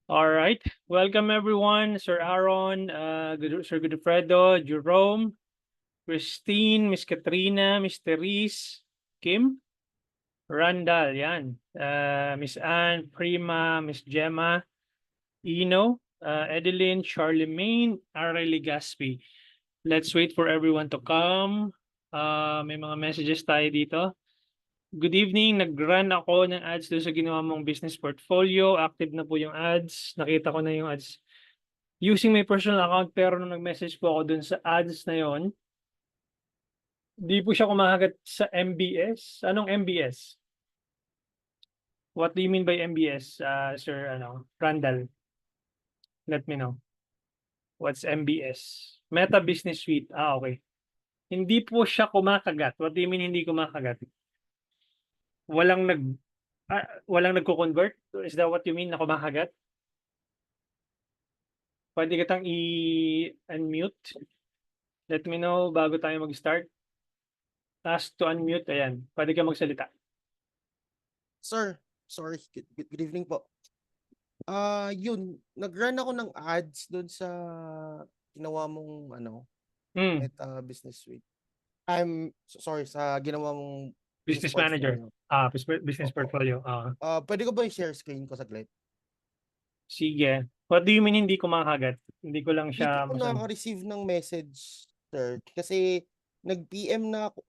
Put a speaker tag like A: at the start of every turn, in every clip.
A: All right. Welcome everyone. Sir Aaron, Sir Godofredo, Jerome, Christine, Miss Katrina, Miss Therese, Kim, Randall, yan. Miss Anne, Prima, Miss Gemma, Ino, Edeline, Charlemagne, Arely Gaspi. Let's wait for everyone to come. May mga messages tayo dito. Good evening. Nag-run ako ng ads doon sa ginawa mong business portfolio. Active na po yung ads. Nakita ko na yung ads using my personal account, pero nung nag-message po ako dun sa ads na yon, di po siya kumakagat sa MBS. Anong MBS? What do you mean by MBS, Sir Randall? Let me know. What's MBS? Meta Business Suite. Okay. Hindi po siya kumakagat. What do you mean hindi kumakagat? Walang walang nagko-convert? Is that what you mean na kumakagat? Pwede kitang i-unmute. Let me know bago tayo mag-start. Task to unmute. Ayan. Pwede ka magsalita.
B: Sir, sorry. Good evening po. Yun, nag-run ako ng ads doon sa ginawa mong
A: Hmm.
B: Meta Business Suite. Sorry sa ginawa mong business
A: Business manager.
B: portfolio.
A: Business
B: Opo.
A: portfolio.
B: Pwede ko ba i-share screen ko saglit?
A: Sige. What do you mean hindi ko makagat? Hindi ko lang
B: Dito
A: siya
B: ko nakaka-receive ng message, sir, kasi nag-PM na ako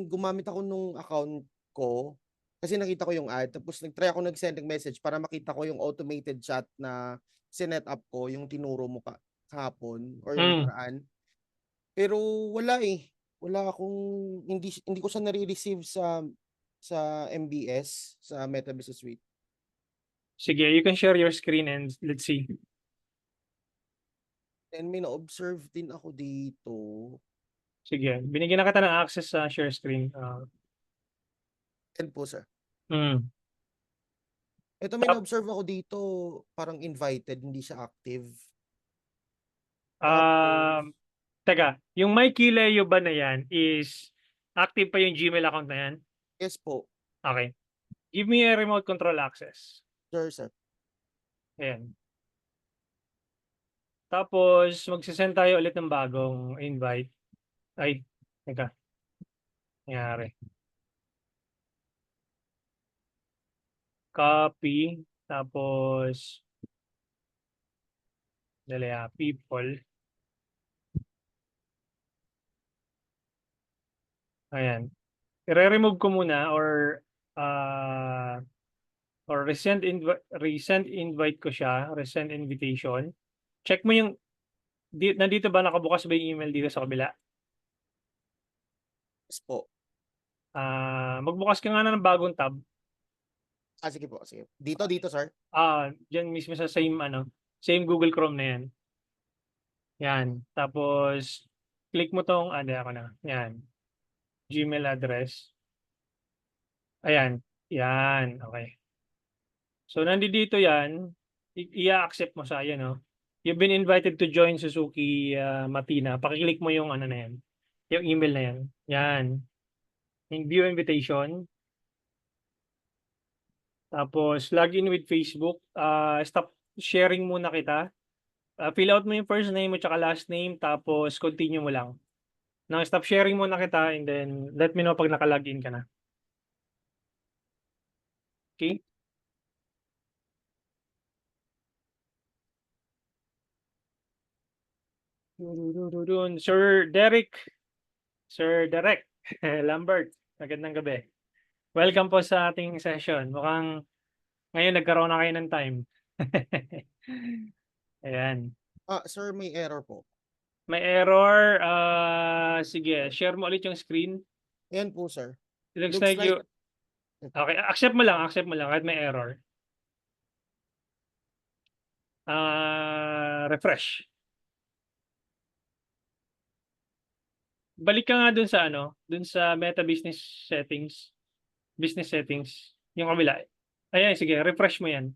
B: gumamit ako nung account ko kasi nakita ko yung ad, tapos nag-try ako nag-send ng message para makita ko yung automated chat na sinet up ko, yung tinuro mo kahapon or yung
A: Hmm.
B: nakaraan. Pero wala eh. Wala akong hindi ko siya nare-receive sa MBS, sa Meta Business Suite.
A: Sige, you can share your screen and let's see.
B: And may na-observe din ako dito.
A: Sige, binigyan na kita ng access sa share screen.
B: And po, sir.
A: Hmm.
B: Ito may
A: Tap,
B: na-observe ako dito, parang invited, hindi siya active. Tapos,
A: um, teka, yung Mikey Leo ba na yan is active pa yung Gmail account na yan?
B: yes po,
A: Okay. Give me a remote control access.
B: sir.
A: Ayan. Tapos, magsisend tayo ulit ng bagong invite. Ay, teka. Nangyari. Copy. Tapos, dali people. Ayan. I-remove ko muna uh, or resend invite ko siya, resend invitation. Check mo yung nandito ba nakabukas ba yung email dito sa kabila?
B: Yes po.
A: Magbukas ka nga na ng bagong tab.
B: Sige po, sige. Dito, sir.
A: Diyan mismo sa same Google Chrome na yan. Yan. Tapos click mo tong ako na. Yan. Gmail address. Ayan. Yan. Okay. So, nandito yan, i-accept mo sa yan, no? You've been invited to join Suzuki Matina. Pakiclick mo yung ano na yan, yung email na yan. Yan. Yung view invitation. Tapos, login with Facebook. Stop sharing muna kita. Fill out mo yung first name mo tsaka last name. Tapos, continue mo lang. Nang stop sharing muna kita and then let me know pag naka-login ka na. Okay? Sir Derek. Sir Derek Lambert. Magandang gabi. Welcome po sa ating session. Mukhang ngayon nagkaroon na kayo ng time. Ayan.
B: Sir, may error po.
A: May error. Sige, share mo ulit yung screen.
B: Ayan po, sir.
A: It looks
B: Looks
A: like
B: like,
A: you... Okay, accept mo lang kahit may error. Refresh. Balik ka nga dun sa dun sa Meta Business Settings. Business Settings. Yung kabila. Ayan, sige, refresh mo yan.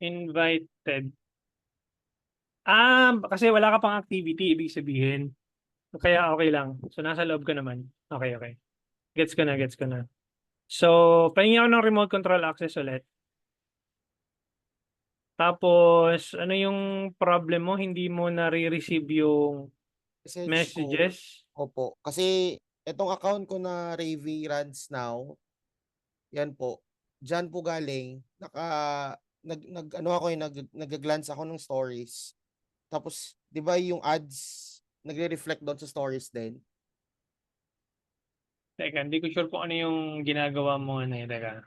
A: Invited. Kasi wala ka pang activity, ibig sabihin. Kaya okay lang. So, nasa loob ka naman. Okay, okay. Gets ko na. So, pahingi ako ng remote control access ulit. Tapos, ano yung problem mo? Hindi mo nare-receive yung
B: Message ko,
A: messages?
B: opo. Kasi itong account ko na Ravy Runs Now, yan po. Diyan po galing, ano ako nag-glance ako ng stories. Tapos, 'di ba yung ads nagre-reflect doon sa stories din?
A: Teka, hindi ko sure kung ano yung ginagawa mo. Ano, teka.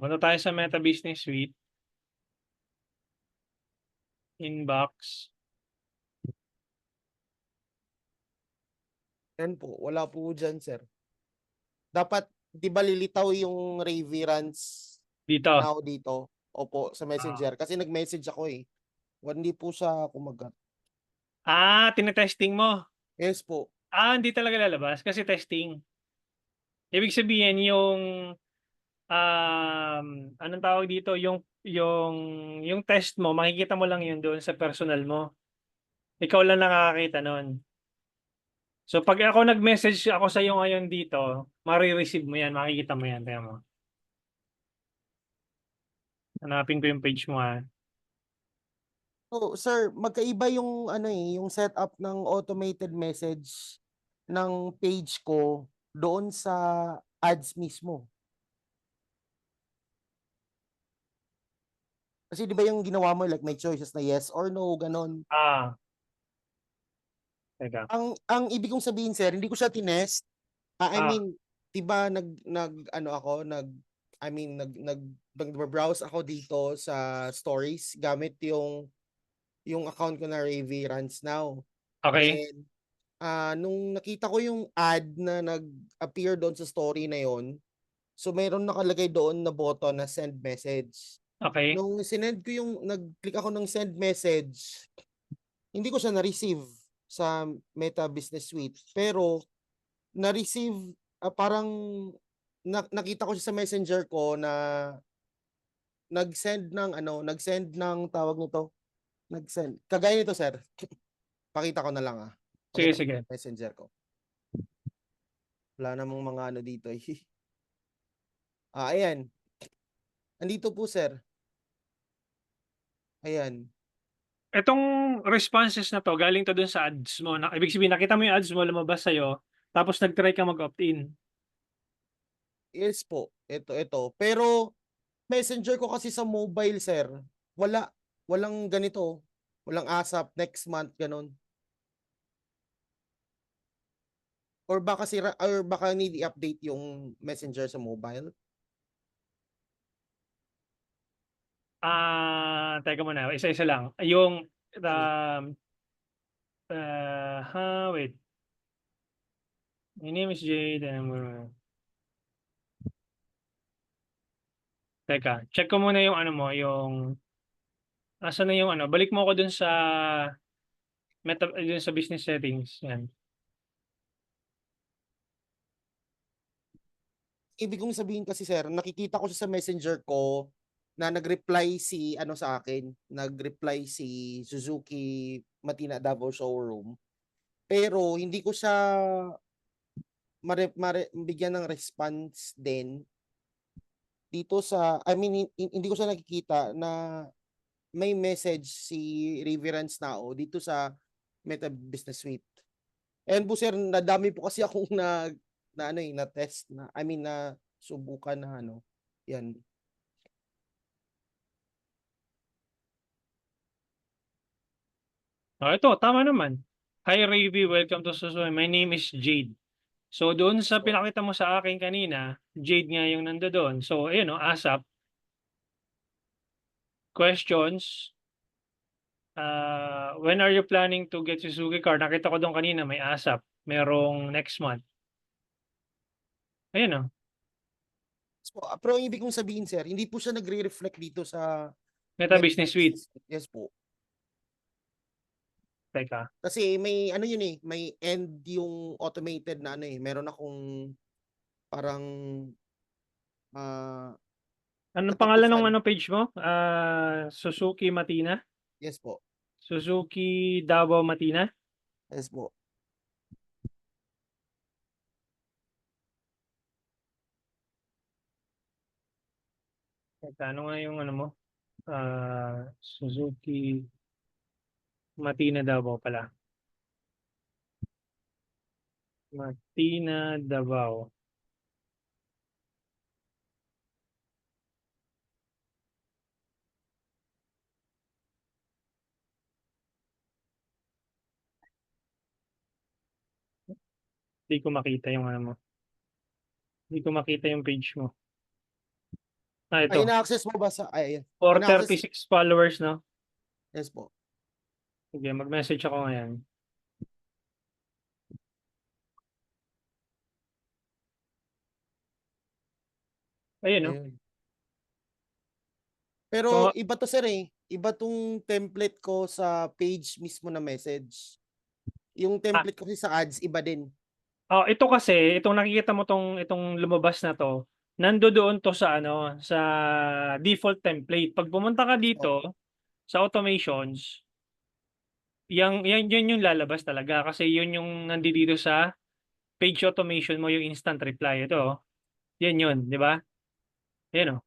A: Punta tayo sa Meta Business Suite. Inbox.
B: Yan po, wala po diyan, sir. Dapat 'di ba lilitaw yung Ravy Runs
A: Dito.
B: Now dito? Opo, sa
A: Ah,
B: Messenger kasi nag-message ako eh. Hindi po siya kumagat.
A: tinetesting mo.
B: Yes po.
A: Hindi talaga lalabas kasi testing. Ibig sabihin yung anong tawag dito, yung test mo, makikita mo lang yun doon sa personal mo. Ikaw lang nakakakita nun. So pag ako nag-message ako sa iyo ngayon dito, mare-receive mo yan, makikita mo yan, tingnan mo. Hanapin ko yung page mo ha.
B: So, sir, magkaiba yung ano eh, yung setup ng automated message ng page ko doon sa ads mismo. Kasi 'di ba yung ginawa mo like may choices na yes or no, ganon.
A: Teka.
B: Ang ibig kong sabihin, sir, hindi ko siya tinest. I
A: Ah,
B: mean, 'di ba ano ako, I mean, nag-browse ako dito sa stories gamit yung account ko na Ravy Runs Now.
A: okay.
B: Then, nung nakita ko yung ad na nag-appear doon sa story na yon, so mayroon nakalagay doon na button na send message.
A: Okay.
B: Nung sinend ko nag-click ako ng send message, hindi ko siya na-receive sa Meta Business Suite. Pero na-receive, parang nakita ko siya sa messenger ko na nag-send ng tawag nito, nag-send. Kagaya nito, sir. Pakita ko na lang
A: Sige,
B: Pakita ko
A: sige.
B: sa messenger ko. Wala namang mga ano dito eh. Ayan. Andito po, sir. Ayan.
A: Itong responses na to, galing to dun sa ads mo. Ibig sabihin, nakita mo yung ads mo, lumabas sa'yo, tapos nag-try ka mag-opt-in.
B: Yes po. Ito. Pero messenger ko kasi sa mobile, sir. Wala. Walang ganito. Walang ASAP next month, ganun. Or baka need i-update yung messenger sa mobile.
A: Teka muna, isa-isa lang. Yung,
B: Sige.
A: wait. My name is Jade. Teka, check ko muna yung ano mo, asan na yung ano, balik mo ako dun sa dun sa business settings. Yan.
B: Ibig kong sabihin kasi, sir, nakikita ko siya sa messenger ko na nag-reply sa akin, nag-reply si Suzuki Matina Davao Showroom. Pero hindi ko siya bigyan ng response din dito I mean, hindi ko siya nakikita na may message si Reverence Nao dito sa Meta Business Suite. And po, sir, nadami po kasi akong na test na, I mean, na subukan na yan.
A: Ito, tama naman. Hi, Ravi. Welcome to Suzuki. My name is Jade. So, doon sa
B: So,
A: pinakita mo sa akin kanina, Jade nga yung nandoon. So, ayun, no, ASAP, questions, when are you planning to get Suzuki car? Nakita ko doon kanina, may ASAP. Merong next month. Ayun, no.
B: pero ang ibig kong sabihin, sir, hindi po siya nagre-reflect dito sa
A: Meta
B: Meta
A: Business Suite.
B: Business Suite. Yes po.
A: Teka.
B: Kasi may ano yun may end yung automated na meron akong parang ah
A: Anong pangalan ng
B: katapusan.
A: ano page mo? Suzuki Matina?
B: Yes po.
A: Suzuki Davao Matina?
B: Yes po.
A: Ano nga yung ano mo? Suzuki Matina Davao pala. Matina Davao. Hindi ko makita yung ano mo. Hindi ko makita yung page mo.
B: Ay,
A: Ito.
B: ina-access mo ba sa, ay, ina-access,
A: 436 followers, no?
B: yes po.
A: Sige, mag-message ako ngayon. Ayun, no?
B: Ayun. Pero
A: So,
B: iba to sir eh. Iba tong template ko sa page mismo na message. Yung template ko kasi sa ads, iba din.
A: ito kasi, itong nakikita mo itong lumabas na to, nandoon to sa ano, sa default template. Pag pumunta ka
B: So,
A: dito sa automations, yan yung lalabas talaga kasi yun yung nandito sa page automation mo yung instant reply. Ito, oh. Yan yun, di ba? Yan, oh.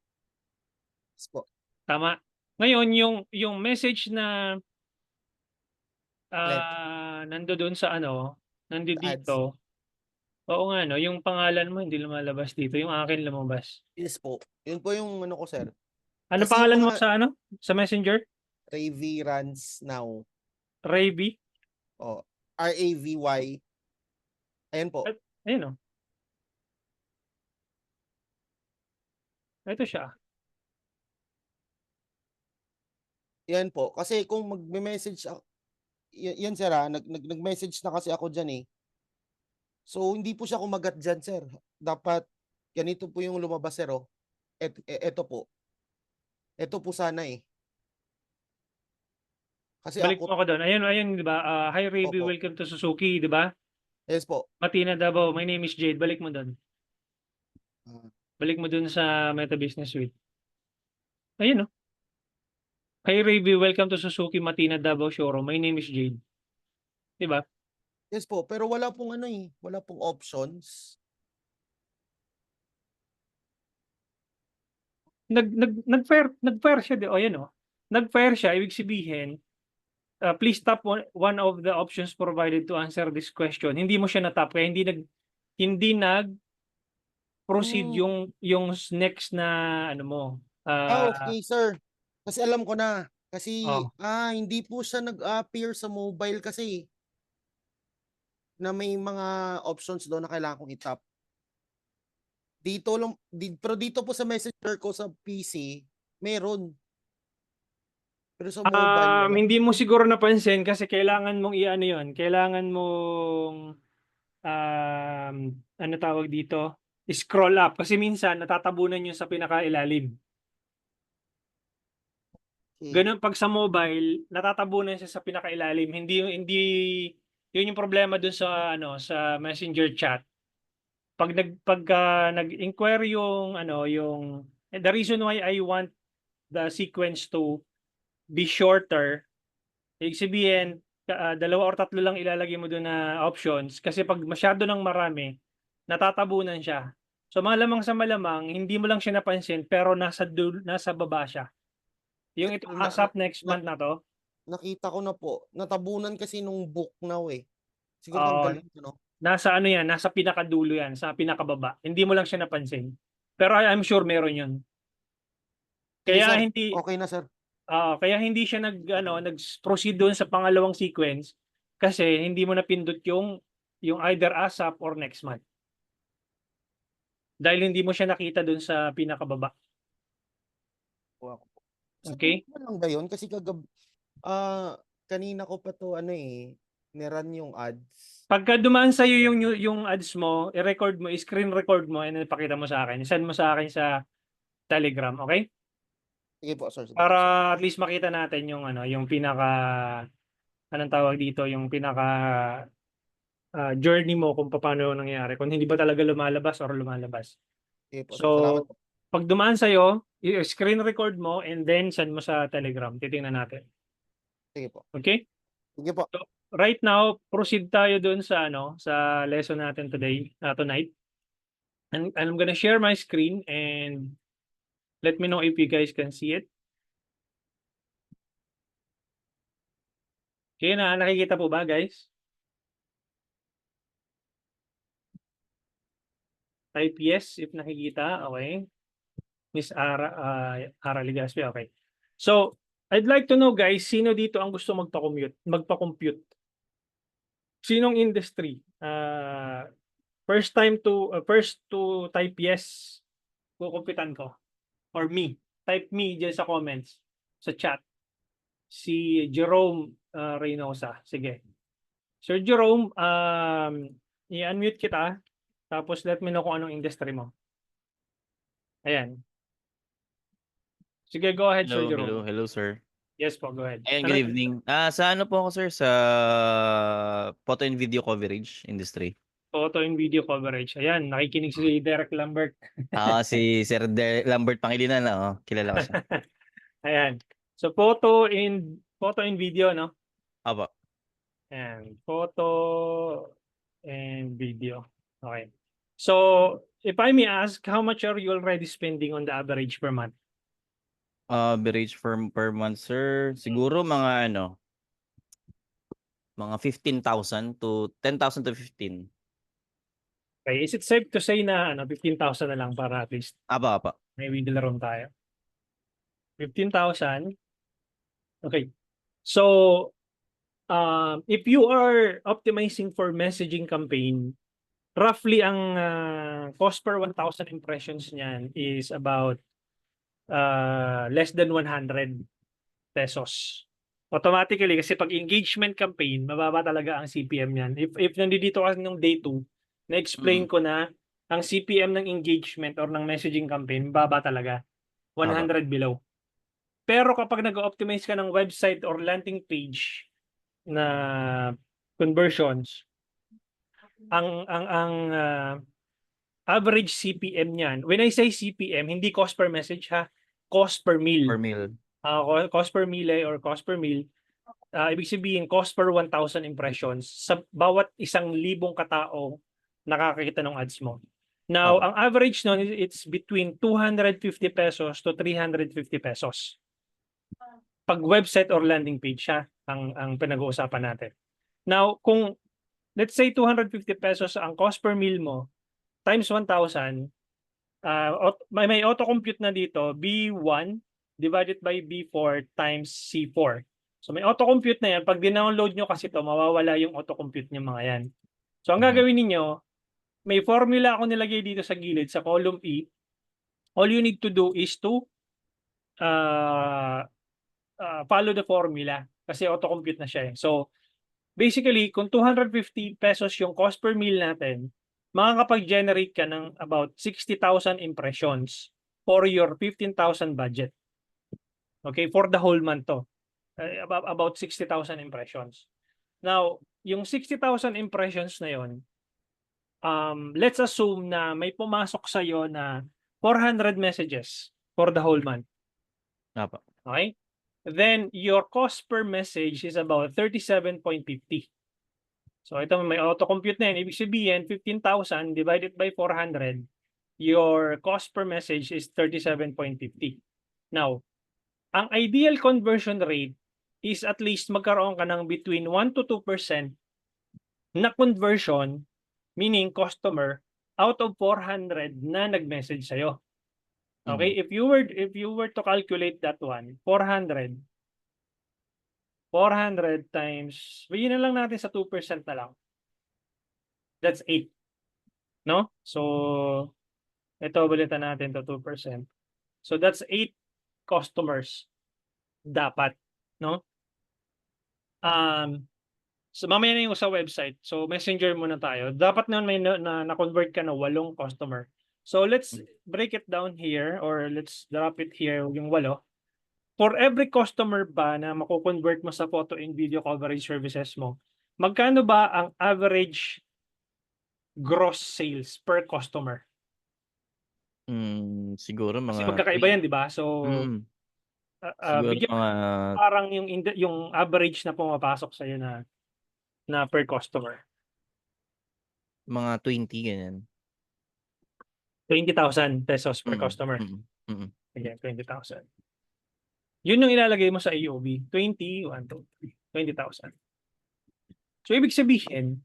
B: yes po.
A: Tama. Ngayon, yung message na
B: Alin?
A: nandoon sa ano,
B: Sa ads.
A: nandito, oo nga, no, yung pangalan mo hindi lumalabas dito, yung akin lumabas.
B: Yes po. Yun po yung ano ko sir.
A: Ano
B: Kasi yung
A: pangalan mo
B: mga
A: sa ano? Sa Messenger?
B: Ravy runs now.
A: Ravy?
B: Oh, Ravy. Ayan po.
A: Ayun, oh. Ito siya.
B: Yan po. Kasi kung magme-message ako, yan sir ha, nag-message na kasi ako dyan eh. So hindi po siya kumagat dyan sir. Dapat ganito po yung lumabas sir oh. Eto po. Eto po sana eh. Kasi
A: Balik mo
B: ako,
A: ako doon. Ayun, ayun, di ba? Hi, Ravy,
B: opo.
A: welcome to Suzuki, di ba?
B: Yes po.
A: Matina Davao, my name is Jade. Balik mo doon.
B: Ah,
A: Balik mo doon sa Meta Business Suite. Ayun, oh. Hi, Ravy, welcome to Suzuki Matina Davao Showroom. My name is Jade. Di ba?
B: yes po. Pero wala pong ano eh. Wala pong options.
A: Nag-fire siya. O, yan, oh. Nag-fire siya, ibig sabihin, please tap one of the options provided to answer this question. Hindi mo siya na-tap kaya hindi nag-proceed
B: Hmm.
A: yung next na ano mo.
B: Okay sir. Kasi alam ko na. Kasi
A: Oh,
B: hindi po siya nag-appear sa mobile kasi na may mga options doon na kailangan kong i-tap. Dito lang, pero dito po sa messenger ko sa PC, meron. Pero sa mobile, wala.
A: hindi mo siguro napansin kasi kailangan mong i-ano yun. Kailangan mong ano tawag dito? Scroll up kasi minsan natatabunan yun sa pinakailalim.
B: Okay.
A: Ganun pag sa mobile, natatabunan siya sa pinakailalim. Hindi yun yung problema dun sa ano sa Messenger chat. Pagka nag-inquire yung ano yung the reason why I want the sequence to be shorter, ibig sabihin dalawa or tatlo lang ilalagay mo doon na options kasi pag masyado ng marami, natatabunan siya. So malamang sa malamang, hindi mo lang siya napansin pero nasa baba siya. Yung ito
B: Sir,
A: ASAP next
B: na,
A: month na to,
B: nakita ko na po. Natabunan kasi nung book now eh. Siguro
A: uh,
B: tanggal yun, no?
A: nasa ano yan, nasa pinakadulo yan, sa pinakababa. Hindi mo lang siya napansin. Pero I'm sure meron yun.
B: Sige sir,
A: Kaya hindi
B: okay na sir.
A: kaya hindi siya nag-proceed doon sa pangalawang sequence kasi hindi mo napindot yung either ASAP or next month. Dahil hindi mo siya nakita doon sa pinakababa.
B: Kuha ko po. Sa
A: Okay?
B: mo lang ba yun? Kasi kanina ko pa to ano eh, niran yung ads.
A: Pagka dumaan sa iyo yung ads mo, i-record mo, i-screen record mo and ipakita mo sa akin. Send mo sa akin sa Telegram, okay?
B: Sige po sir, sige po sir.
A: Para at least makita natin yung ano, yung pinaka anong tawag dito, yung pinaka journey mo kung paano nangyayari. Kung hindi ba talaga lumalabas or lumalabas.
B: Sige po
A: So,
B: sir, salamat po.
A: pag dumaan sa'yo, i-screen record mo and then send mo sa Telegram. Titingnan natin.
B: Sige po.
A: Okay?
B: Sige po.
A: So, right now, proceed tayo dun sa ano, sa lesson natin tonight. And I'm gonna share my screen and Let me know if you guys can see it. Okay, nakikita po ba, guys? Type yes if nakikita. Okay. Miss Ara Ligaspi. Okay. So, I'd like to know, guys, sino dito ang gusto magpa-compute? Sinong industry? First to type yes, kukumpitan ko. Or me. Type me dyan sa comments, sa chat. Si Jerome Reynosa. Sige. Sir Jerome, i-unmute kita. Tapos let me know kung anong industry mo. Ayan. Sige, go ahead, Sir Jerome.
C: Hello, sir.
A: Yes po, go ahead.
C: Good evening. Sa ano po ako, sir? Sa photo and video coverage industry.
A: Photo and video coverage. Ayan, nakikinig si Derek Lambert.
C: Si Sir Lambert Pangilinan, kilala ko siya.
A: Ayan. So, photo and video, no?
C: Apo.
A: And photo and video. Okay. So, if I may ask, how much are you already spending on the average per month?
C: Average per month, sir. Siguro mga mga 15,000 to 10,000 to 15.
A: Okay. Is it safe to say na 15,000 na lang para at least
C: Apa.
A: may wiggle room tayo? 15,000. Okay. So, if you are optimizing for messaging campaign, roughly ang cost per 1,000 impressions niyan is about less than 100 pesos. Automatically, kasi pag engagement campaign, mababa talaga ang CPM niyan. If nandito kasi nung day 2, na-explain ko na ang CPM ng engagement or ng messaging campaign, mababa talaga. 100 below. Pero kapag nag-optimize ka ng website or landing page na conversions, ang average CPM niyan, when I say CPM, hindi cost per message ha, cost per mil.
C: Per mil.
A: Cost per mille or cost per mil, ibig sabihin cost per 1,000 impressions sa bawat 1,000 katao nakakakita ng ads mo. Now, ang average nun, it's between 250 pesos to 350 pesos. Pag website or landing page siya, ang pinag-uusapan natin. Now, kung let's say 250 pesos ang cost per mil mo, times 1,000, may auto-compute na dito, B1 divided by B4 times C4. So may auto-compute na yan. Pag dinownload nyo kasi ito, mawawala yung auto-compute nyo mga yan. So ang gagawin ninyo, may formula ako nilagay dito sa gilid, sa column E. All you need to do is to follow the formula kasi auto-compute na siya. So basically, kung 250 pesos yung cost per mil natin, makakapag-generate ka ng about 60,000 impressions for your 15,000 budget. Okay, for the whole month to. About 60,000 impressions. Now, yung 60,000 impressions na yon, let's assume na may pumasok sa'yo na 400 messages for the whole month.
C: Apa.
A: Okay? Then, your cost per message is about 37.50. So, ito may auto-compute na yan. Ibig sabihin, 15,000 divided by 400, your cost per message is 37.50. Now, ang ideal conversion rate is at least magkaroon ka ng between 1 to 2% na conversion, meaning customer, out of 400 na nag-message sa'yo. Okay? If you were to calculate that one, 400 times, bigyan na lang natin sa 2% na lang. That's 8. No? So, ito balitan natin to 2%. So, that's 8 customers dapat, no? So mamaya na yung sa website. So Messenger muna tayo. Dapat na may na-convert ka na 8 customer. So let's break it down here or let's drop it here yung 8. For every customer ba na mako-convert mo sa photo and video coverage services mo, magkano ba ang average gross sales per customer?
C: Siguro mga
A: Kasi magkakaiba yan, di ba? So
C: siguro mga
A: parang yung average na pumapasok sa iyo na per customer.
C: Mga 20 ganyan.
A: 20,000 pesos per customer. Again, 20,000. Yun yung ilalagay mo sa AOB. 20, 1, 2, 3, 20,000. So, ibig sabihin,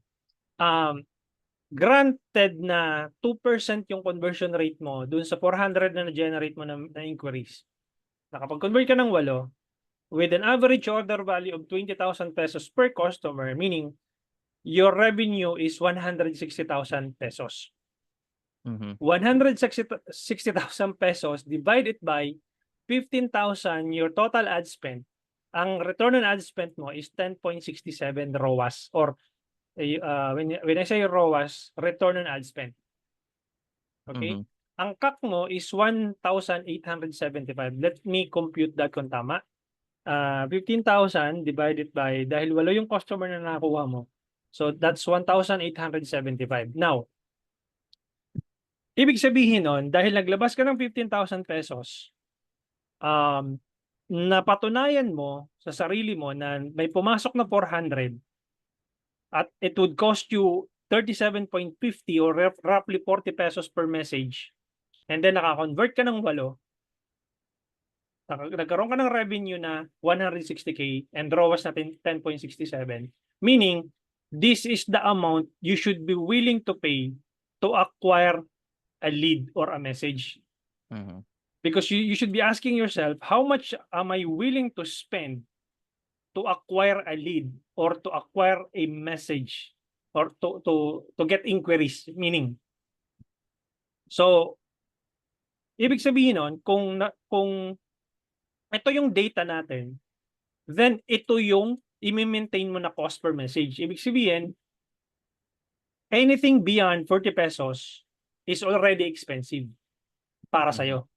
A: granted na 2% yung conversion rate mo dun sa 400 na na-generate mo na inquiries. Nakapag-convert ka ng 8, with an average order value of 20,000 pesos per customer, meaning your revenue is 160,000 pesos. 160,000 pesos divided by 15,000 your total ad spend. Ang return on ad spend mo is 10.67 ROAS, or when I say ROAS, return on ad spend. Okay? Ang CAC mo is 1,875. Let me compute that kung tama. 15,000 divided by, dahil 8 yung customer na nakuha mo. So that's 1,875. Now, ibig sabihin nun, dahil naglabas ka ng 15,000 pesos, napatunayan mo sa sarili mo na may pumasok na 400 at it would cost you 37.50 or roughly 40 pesos per message, and then naka-convert ka ng 8, nagkaroon ka ng revenue na 160K and ROAS natin 10.67, meaning this is the amount you should be willing to pay to acquire a lead or a message. Because you should be asking yourself, how much am I willing to spend to acquire a lead or to acquire a message or to get inquiries, meaning. So, ibig sabihin nun, kung ito yung data natin, then ito yung i-maintain mo na cost per message. Ibig sabihin, anything beyond 40 pesos is already expensive para sa'yo.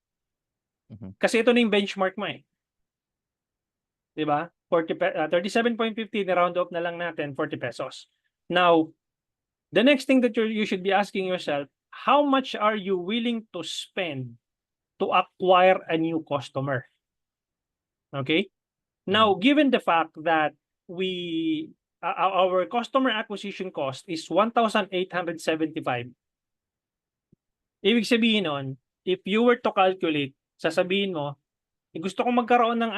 A: Kasi ito na yung benchmark mo eh. Diba? 37.50, round up na lang natin, 40 pesos. Now, the next thing that you should be asking yourself, how much are you willing to spend to acquire a new customer? Okay? Now, given the fact that our customer acquisition cost is 1,875, ibig sabihin nun, if you were to calculate, sasabihin mo, gusto ko magkaroon ng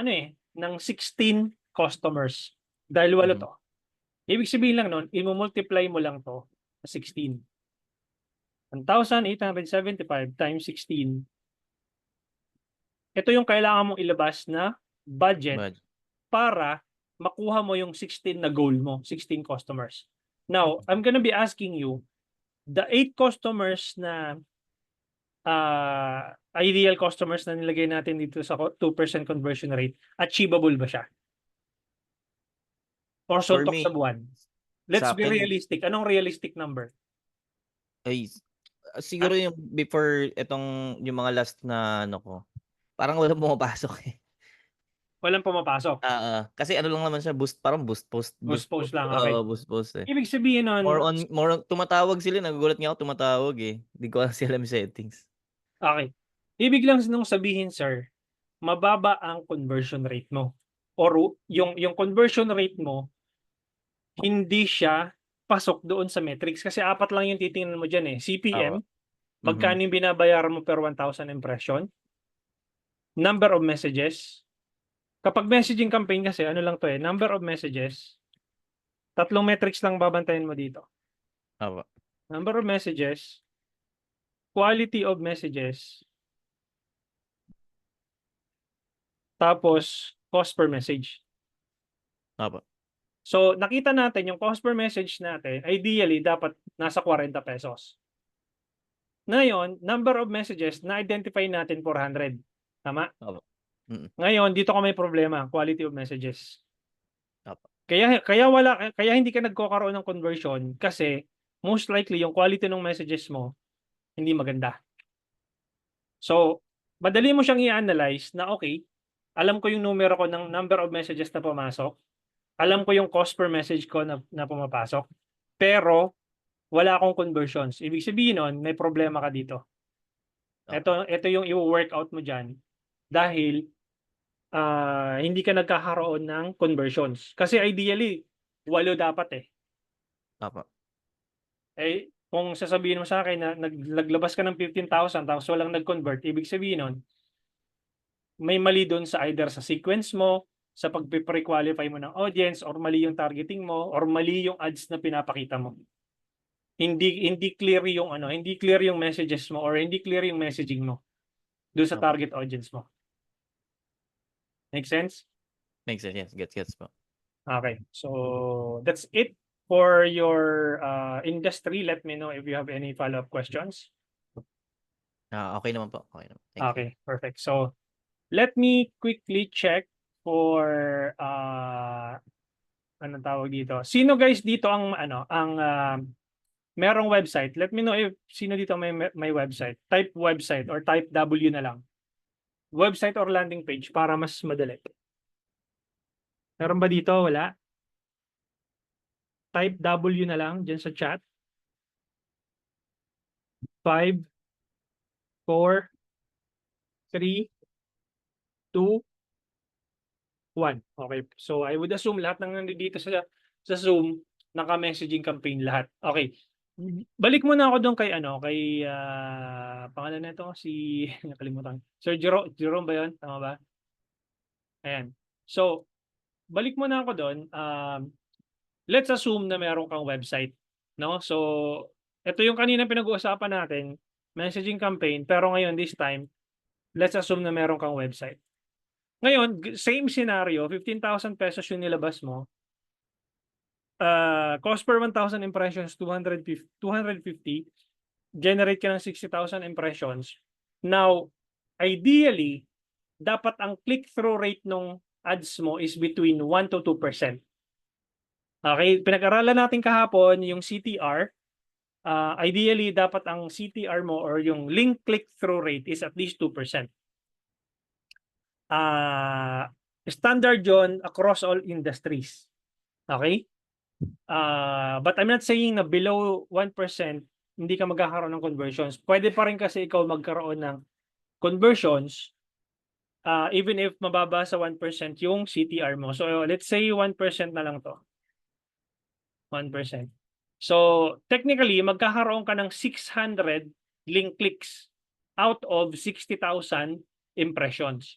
A: ng 16 customers dahil 8 to. Ibig sabihin lang nun, i-multiply mo lang to sa 16. 1,875 times 16. Ito yung kailangan mong ilabas na budget para makuha mo yung 16 na goal mo, 16 customers. Now, I'm gonna be asking you, the 8 customers na ideal customers na nilagay natin dito sa 2% conversion rate, achievable ba siya? Or suntok sa buwan? Let's be realistic. Anong realistic number?
C: Ay, siguro yung before itong yung mga last na ko, parang walang pumapasok eh.
A: Walang pumapasok?
C: Kasi lang naman siya, parang boost post
A: lang, okay.
C: Boost post eh.
A: Ibig sabihin nun,
C: more tumatawag sila, nagugulat nga ako tumatawag eh. Hindi ko kasi alam yung settings.
A: Okay. Ibig lang nung sabihin, sir, mababa ang conversion rate mo. Or yung conversion rate mo, hindi siya pasok doon sa metrics. Kasi 4 lang yung titingnan mo dyan eh. CPM, magkano yung binabayaran mo per 1,000 impression, number of messages. Kapag messaging campaign kasi, lang to eh, number of messages, 3 metrics lang babantayan mo dito. Number of messages, quality of messages, tapos cost per message. So, nakita natin yung cost per message natin, ideally, dapat nasa 40 pesos. Ngayon, number of messages, na-identify natin 400. Tama? Ngayon, dito ka may problema, quality of messages. Kaya hindi ka nagkakaroon ng conversion kasi most likely yung quality ng messages mo hindi maganda. So, madali mo siyang i-analyze na okay, alam ko yung numero ko ng number of messages na pumasok, alam ko yung cost per message ko na pumapasok, pero wala akong conversions. Ibig sabihin nun, may problema ka dito. Ito yung i-workout mo dyan dahil hindi ka nagkakaroon ng conversions. Kasi ideally, 8 dapat eh. Eh, kung sasabihin mo sa akin na naglabas ka ng 15,000 tapos walang nag-convert, ibig sabihin nun, may mali doon sa either sa sequence mo, sa pag-pre-qualify mo ng audience, or mali yung targeting mo, or mali yung ads na pinapakita mo. Hindi clear yung hindi clear yung messages mo, or hindi clear yung messaging mo doon sa
C: Opo.
A: target audience mo. Make sense?
C: Makes sense. Yes, gets po.
A: Okay. So that's it for your industry. Let me know if you have any follow-up questions.
C: Okay naman po. Okay naman. Thank you.
A: Okay, perfect. So let me quickly check for anong tawag dito. Sino guys dito ang merong website? Let me know if sino dito may website. Type website or type W na lang. Website or landing page para mas madali. Meron ba dito? Wala. Type W na lang dyan sa chat. 5, 4, 3, 2, 1. Okay. So I would assume lahat ng nandito sa Zoom, naka-messaging campaign lahat. Okay. Balik muna ako doon kay kay pangalan nito si nakalimutan. Sir Jerome ba 'yon? Tama ba? Ayan. So balik muna ako doon. Let's assume na meron kang website, no? So ito yung kanina pinag-uusapan natin, messaging campaign, pero ngayon this time, let's assume na meron kang website. Ngayon, same scenario, 15,000 pesos yung nilabas mo. Cost per 1,000 impressions, 250. Generate ka ng 60,000 impressions. Now, ideally, dapat ang click-through rate ng ads mo is between 1 to 2%. Okay, pinag-aralan natin kahapon yung CTR. Ideally, dapat ang CTR mo or yung link click-through rate is at least 2%. Standard yun across all industries. Okay? But I'm not saying na below 1% hindi ka magkakaroon ng conversions. Pwede pa rin kasi ikaw magkaroon ng conversions even if mababa sa 1% yung CTR mo. So let's say 1% na lang to. 1%. So technically, magkakaroon ka ng 600 link clicks out of 60,000 impressions.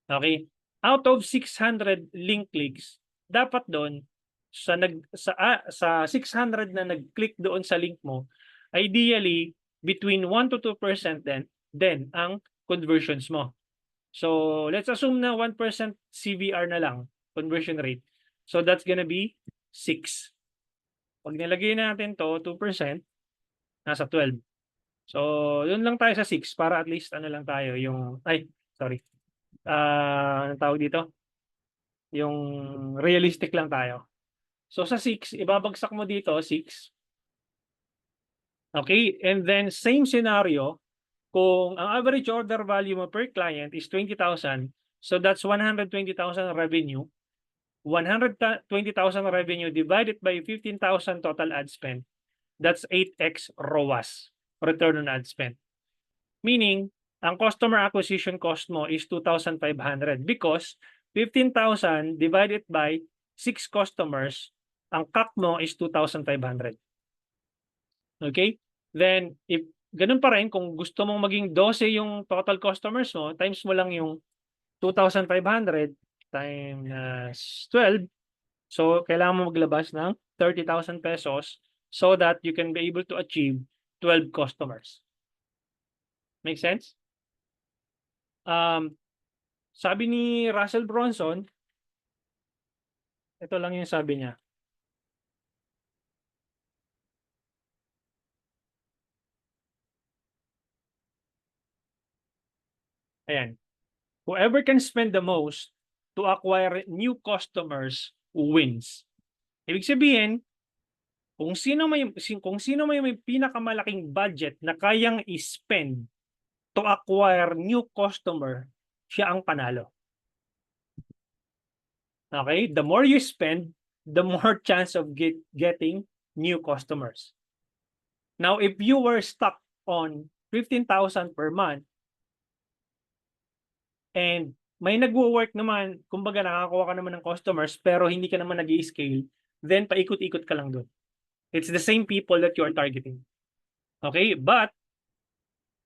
A: Okay? Out of 600 link clicks, dapat doon sa 600 na nag-click doon sa link mo, ideally between 1 to 2% then ang conversions mo. So let's assume na 1% CVR na lang, conversion rate. So that's gonna be 6. Pag nilagay natin to 2%, nasa 12. So yun lang tayo sa 6 para at least lang tayo yung anong tawag dito? Yung realistic lang tayo. So sa 6, ibabagsak mo dito 6. Okay, and then same scenario, kung ang average order value mo per client is 20,000, so that's 120,000 revenue. 120,000 revenue divided by 15,000 total ad spend. That's 8x ROAS, return on ad spend. Meaning, ang customer acquisition cost mo is 2,500 because 15,000 divided by 6 customers, ang CAC mo is 2,500. Okay? Then, if ganun pa rin, kung gusto mong maging 12 yung total customers mo, times mo lang yung 2,500 times 12. So, kailangan mo maglabas ng 30,000 pesos so that you can be able to achieve 12 customers. Make sense? Sabi ni Russell Brunson, ito lang yung sabi niya. Ayan. Whoever can spend the most to acquire new customers wins. Ibig sabihin, kung sino may pinakamalaking budget na kayang i-spend to acquire new customer, siya ang panalo. Okay? The more you spend, the more chance of getting new customers. Now, if you were stuck on 15,000 per month, and may nagwo-work naman, kumbaga nakakuha ka naman ng customers, pero hindi ka naman nag-i-scale, then paikot-ikot ka lang doon. It's the same people that you are targeting. Okay? But,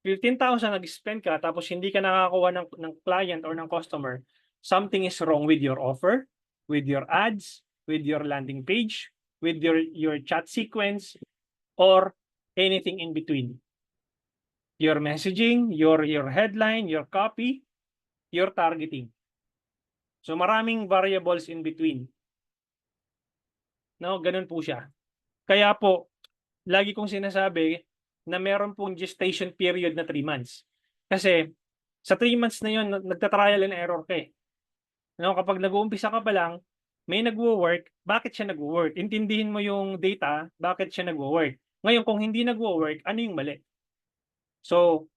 A: 15,000 nag-spend ka tapos hindi ka nakakakuha ng client or ng customer, something is wrong with your offer, with your ads, with your landing page, with your chat sequence, or anything in between. Your messaging, your headline, your copy, your targeting. So maraming variables in between. No, ganun po siya. Kaya po, lagi kong sinasabi na meron pong gestation period na 3 months. Kasi sa 3 months na yun, nagta-trial and error ka eh. No, kapag nag-uumpisa ka pa lang, may nagwo-work, bakit siya nagwo-work? Intindihin mo yung data, bakit siya nagwo-work? Ngayon, kung hindi nagwo-work, ano yung mali? So,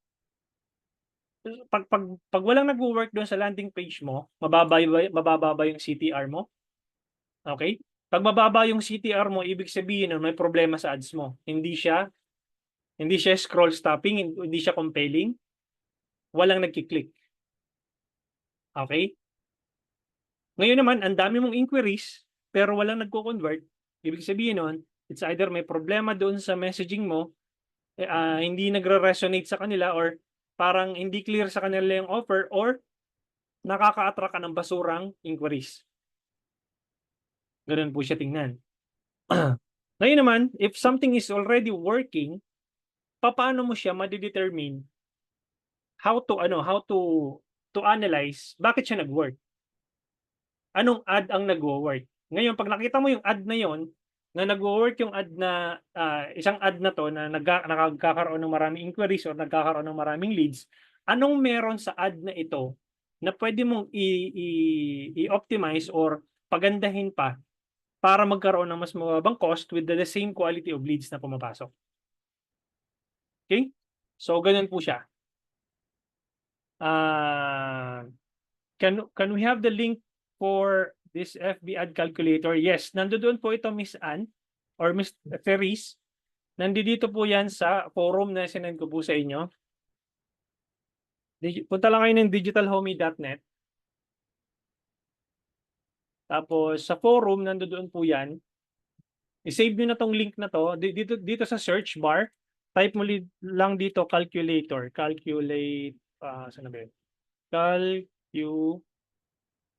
A: pag walang nagwo-work doon sa landing page mo, mababa ba yung CTR mo? Okay? Pag mababa yung CTR mo, ibig sabihin nun may problema sa ads mo. Hindi siya scroll stopping, hindi siya compelling, walang nagki-click. Okay? Ngayon naman, ang dami mong inquiries, pero walang nagko-convert. Ibig sabihin nun, it's either may problema doon sa messaging mo, hindi nagre-resonate sa kanila, or parang hindi clear sa kanila yung offer, or nakaka-attract ka ng basurang inquiries. Ganun po siya tingnan. Ngayon naman, if something is already working, paano mo siya ma-determine how to analyze bakit siya nag-work? Anong ad ang nagwo-work? Ngayon, pag nakita mo yung ad na yon, na nagwo-work yung ad na isang ad na to na nagkakaroon ng maraming inquiries or nagkakaroon ng maraming leads, anong meron sa ad na ito na pwede mong i-optimize or pagandahin pa para magkaroon ng mas mababang cost with the same quality of leads na pumapasok? Okay? So, ganun po siya. Can we have the link for this FB ad calculator? Yes, nandoon po ito, Miss Ann or Miss Therese. Nandito po yan sa forum na sinend ko po sa inyo. Punta lang kayo ng digitalhomie.net. Tapos sa forum, nandoon po yan. I-save nyo na tong link na to. Dito sa search bar, type mo lang dito calculator. Calculate, saan na ba yun?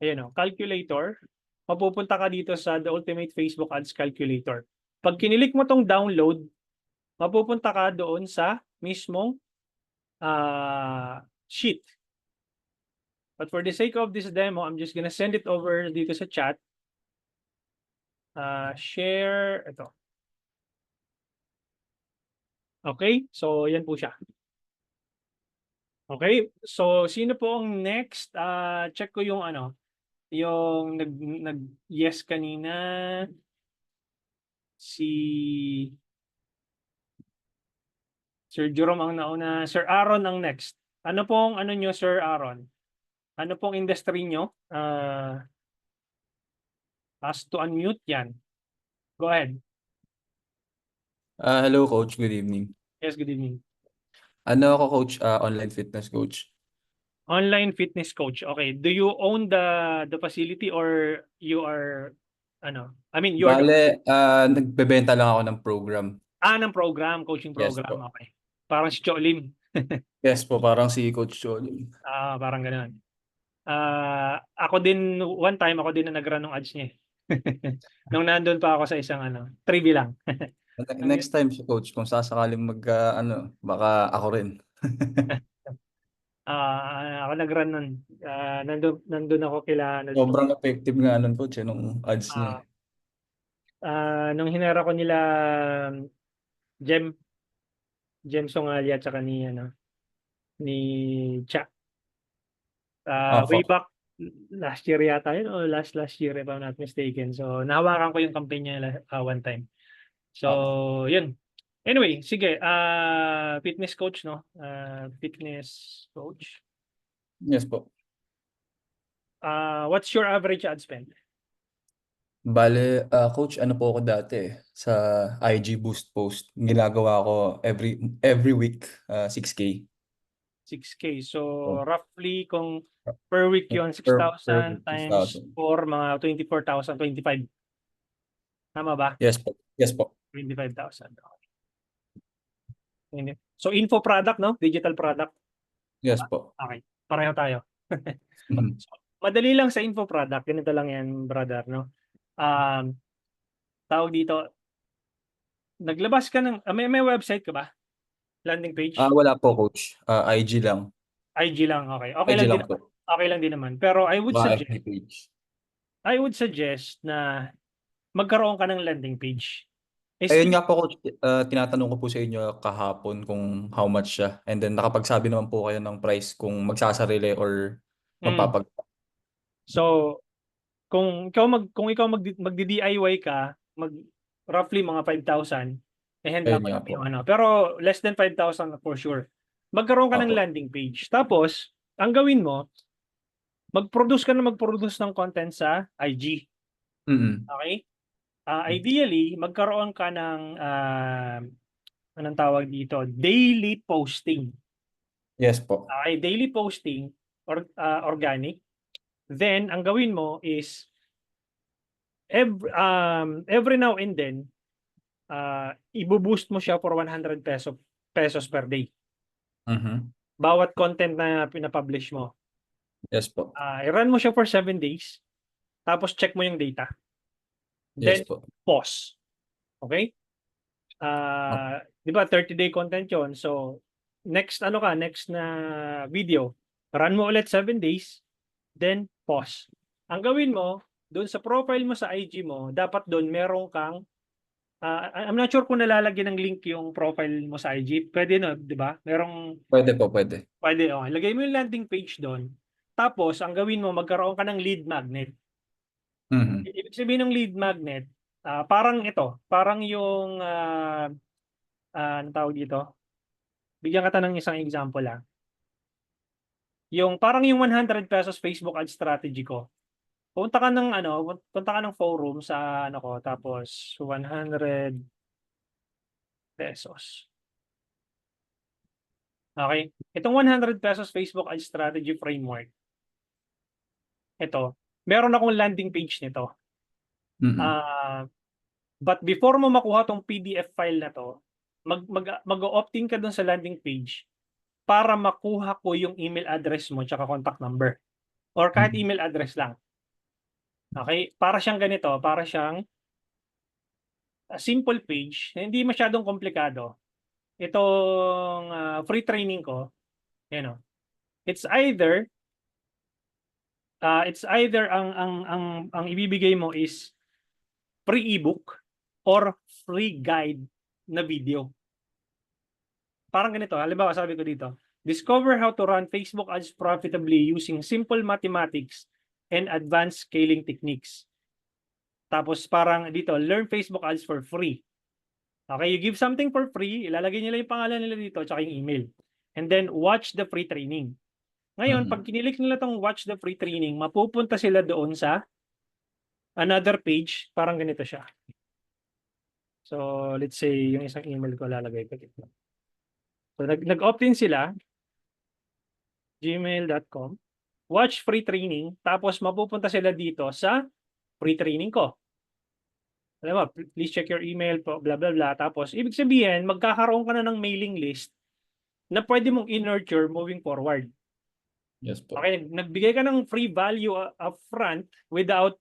A: Ayan o, calculator. Mapupunta ka dito sa The Ultimate Facebook Ads Calculator. Pag kinilik mo tong download, mapupunta ka doon sa mismong sheet. But for the sake of this demo, I'm just gonna send it over dito sa chat. Share, ito. Okay, so yan po siya. Okay, so sino po ang next? Check ko yung yung nag-yes kanina. Si Sir Jerome ang nauna. Sir Aaron ang next. Ano pong nyo, Sir Aaron? Ano pong industry nyo? Ask to unmute yan. Go ahead.
D: Hello, Coach. Good evening.
A: Yes, good evening.
D: Ano ako, Coach? Online fitness coach.
A: Online fitness coach. Okay. Do you own the facility or you are you are
D: Bale, nagbebenta lang ako ng program.
A: ng program, coaching
D: Yes
A: program.
D: po.
A: Okay. Parang si Cholim.
D: Yes po, parang si Coach Choli.
A: Parang ganoon. Ako din one time ako din na nag-run ng ads niya. Nung nandun pa ako sa isang trivia lang.
D: Next time si Coach, kung sasakaling baka ako rin.
A: Ako nag-run nun. Nandun ako kila
D: Sobrang effective nga nun, Coach, nung ads niya.
A: Nung hinara ko nila Jem Songalia at saka ni Cha. Way back last year yata yun o last year if I'm not mistaken. So nahawakan ko yung campaign niya one time. So yun. Anyway, sige, fitness coach, no? Fitness coach.
D: Yes po.
A: What's your average ad spend?
D: Bale, Coach, ano po ako dati sa IG Boost post. Ginagawa ko every week 6K.
A: 6K. So roughly kung per week yun, 6,000 times 4, mga 24,000, 25. Tama ba?
D: Yes po. Yes po.
A: 25,000. Hindi. So info product, no? Digital product.
D: Yes po.
A: Okay. Pareho tayo.
D: Mhm.
A: So, madali lang sa info product. Ganito lang yan, brother, no? Tawag dito, naglabas ka ng, may website ka ba? Landing page?
D: Wala po, coach. IG lang.
A: IG lang, okay. Okay
D: IG
A: lang din
D: lang
A: naman.
D: po.
A: Okay lang din naman. Pero
D: Mga FB page.
A: I would suggest na magkaroon ka ng landing page.
D: Ayun nga po, coach. Tinatanong ko po sa inyo kahapon kung how much siya. And then nakapagsabi naman po kayo ng price kung magsasarili or magpapag...
A: So, kung ikaw magdi-DIY ka, roughly mga 5,000, handa
D: Ayun
A: mo
D: nga
A: na
D: po.
A: yung ano. Pero less than 5,000 for sure. Magkaroon ka ng
D: Opo.
A: landing page. Tapos, ang gawin mo, mag-produce ng content sa IG.
D: Mm-mm.
A: Okay? Ideally, magkaroon ka ng anong tawag dito? Daily posting.
D: Yes po.
A: Okay, daily posting or organic. Then ang gawin mo is every now and then i-boost mo siya for 100 pesos per day.
D: Mhm.
A: Bawat content na pinapublish mo.
D: Yes po.
A: I-run mo siya for 7 days. Tapos check mo yung data.
D: Yes
A: Then
D: po.
A: pause. Okay? Di ba 30-day content yon. So next na video, run mo ulit 7 days, then pause. Ang gawin mo, doon sa profile mo sa IG mo, dapat doon meron kang I'm not sure kung nalalagyan ng link yung profile mo sa IG. Pwede no, di ba?
D: Pwede po, pwede.
A: Pwede, oh. Lagay mo yung landing page doon. Tapos, ang gawin mo, magkaroon ka ng lead magnet.
D: Mhm.
A: Ibig sabihin ng lead magnet, parang ito, parang yung ano tawag dito? Bigyan kita ng isang example lang. Yung parang yung 100 pesos Facebook ad strategy ko. Punta ka ng forum sa ano ko, tapos 100 pesos. Okay? Itong 100 pesos Facebook ad strategy framework. Ito, meron akong landing page nito.
D: Mhm.
A: But before mo makuha tong PDF file na to, mag-opt-in ka dun sa landing page para makuha ko yung email address mo tsaka contact number. Or kahit email address lang. Okay? Para siyang ganito, para siyang simple page na hindi masyadong komplikado. Itong free training ko, you know, it's either ang ibibigay mo is free ebook or free guide na video. Parang ganito, halimbawa sabi ko dito, discover how to run Facebook ads profitably using simple mathematics and advanced scaling techniques. Tapos parang dito, learn Facebook ads for free. Okay, you give something for free, ilalagay nila yung pangalan nila dito tsaka yung email. And then watch the free training. Ngayon, pag kinilik nila tong watch the free training, mapupunta sila doon sa another page, parang ganito siya. So, let's say, yung isang email ko lalagay ko dito. So, nag-opt-in sila, gmail.com, watch free training, tapos mapupunta sila dito sa free training ko. Alam mo, please check your email, blah, blah, blah. Tapos, ibig sabihin, magkakaroon ka na ng mailing list na pwede mong i-nurture moving forward.
D: Yes po.
A: Okay, nagbigay ka ng free value up front without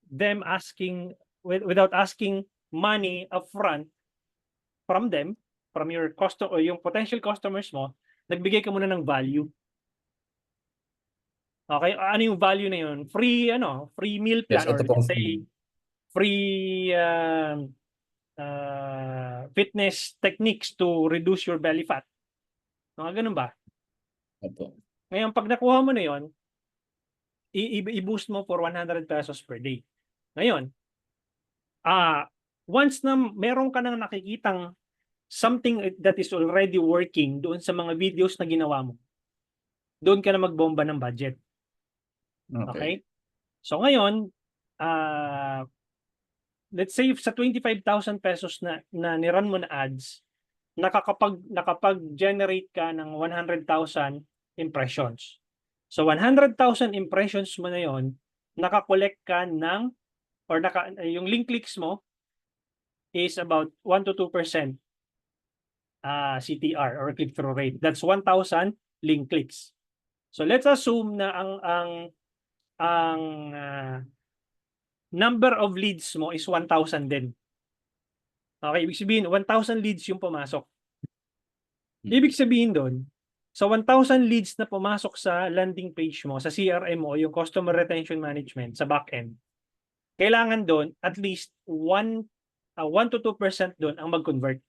A: them asking, without asking money upfront from them, from your customer o yung potential customers mo, nagbigay ka muna ng value. Okay, ano yung value na yun? Free meal plan,
D: Yes,
A: or
D: ito pong
A: let's say free fitness techniques to reduce your belly fat. Mga ganun ba?
D: Opo.
A: Ngayon, pag nakuha mo na yon, i-boost mo for 100 pesos per day. Ngayon, once na meron ka nang nakikitang something that is already working doon sa mga videos na ginawa mo, doon ka na magbomba ng budget. Okay? So ngayon, let's say sa 25,000 pesos na niran mo na ads, nakapag-generate ka ng 100,000 impressions. So 100,000 impressions mo na yon, nakakollect ka ng, or yung link clicks mo, is about 1 to 2% CTR or click-through rate. That's 1,000 link clicks. So let's assume na ang number of leads mo is 1,000 din. Okay, ibig sabihin 1,000 leads yung pumasok. Ibig sabihin doon, sa 1,000 leads na pumasok sa landing page mo, sa CRM mo, yung Customer Retention Management sa backend, kailangan doon at least 1 to 2% doon ang mag-convert.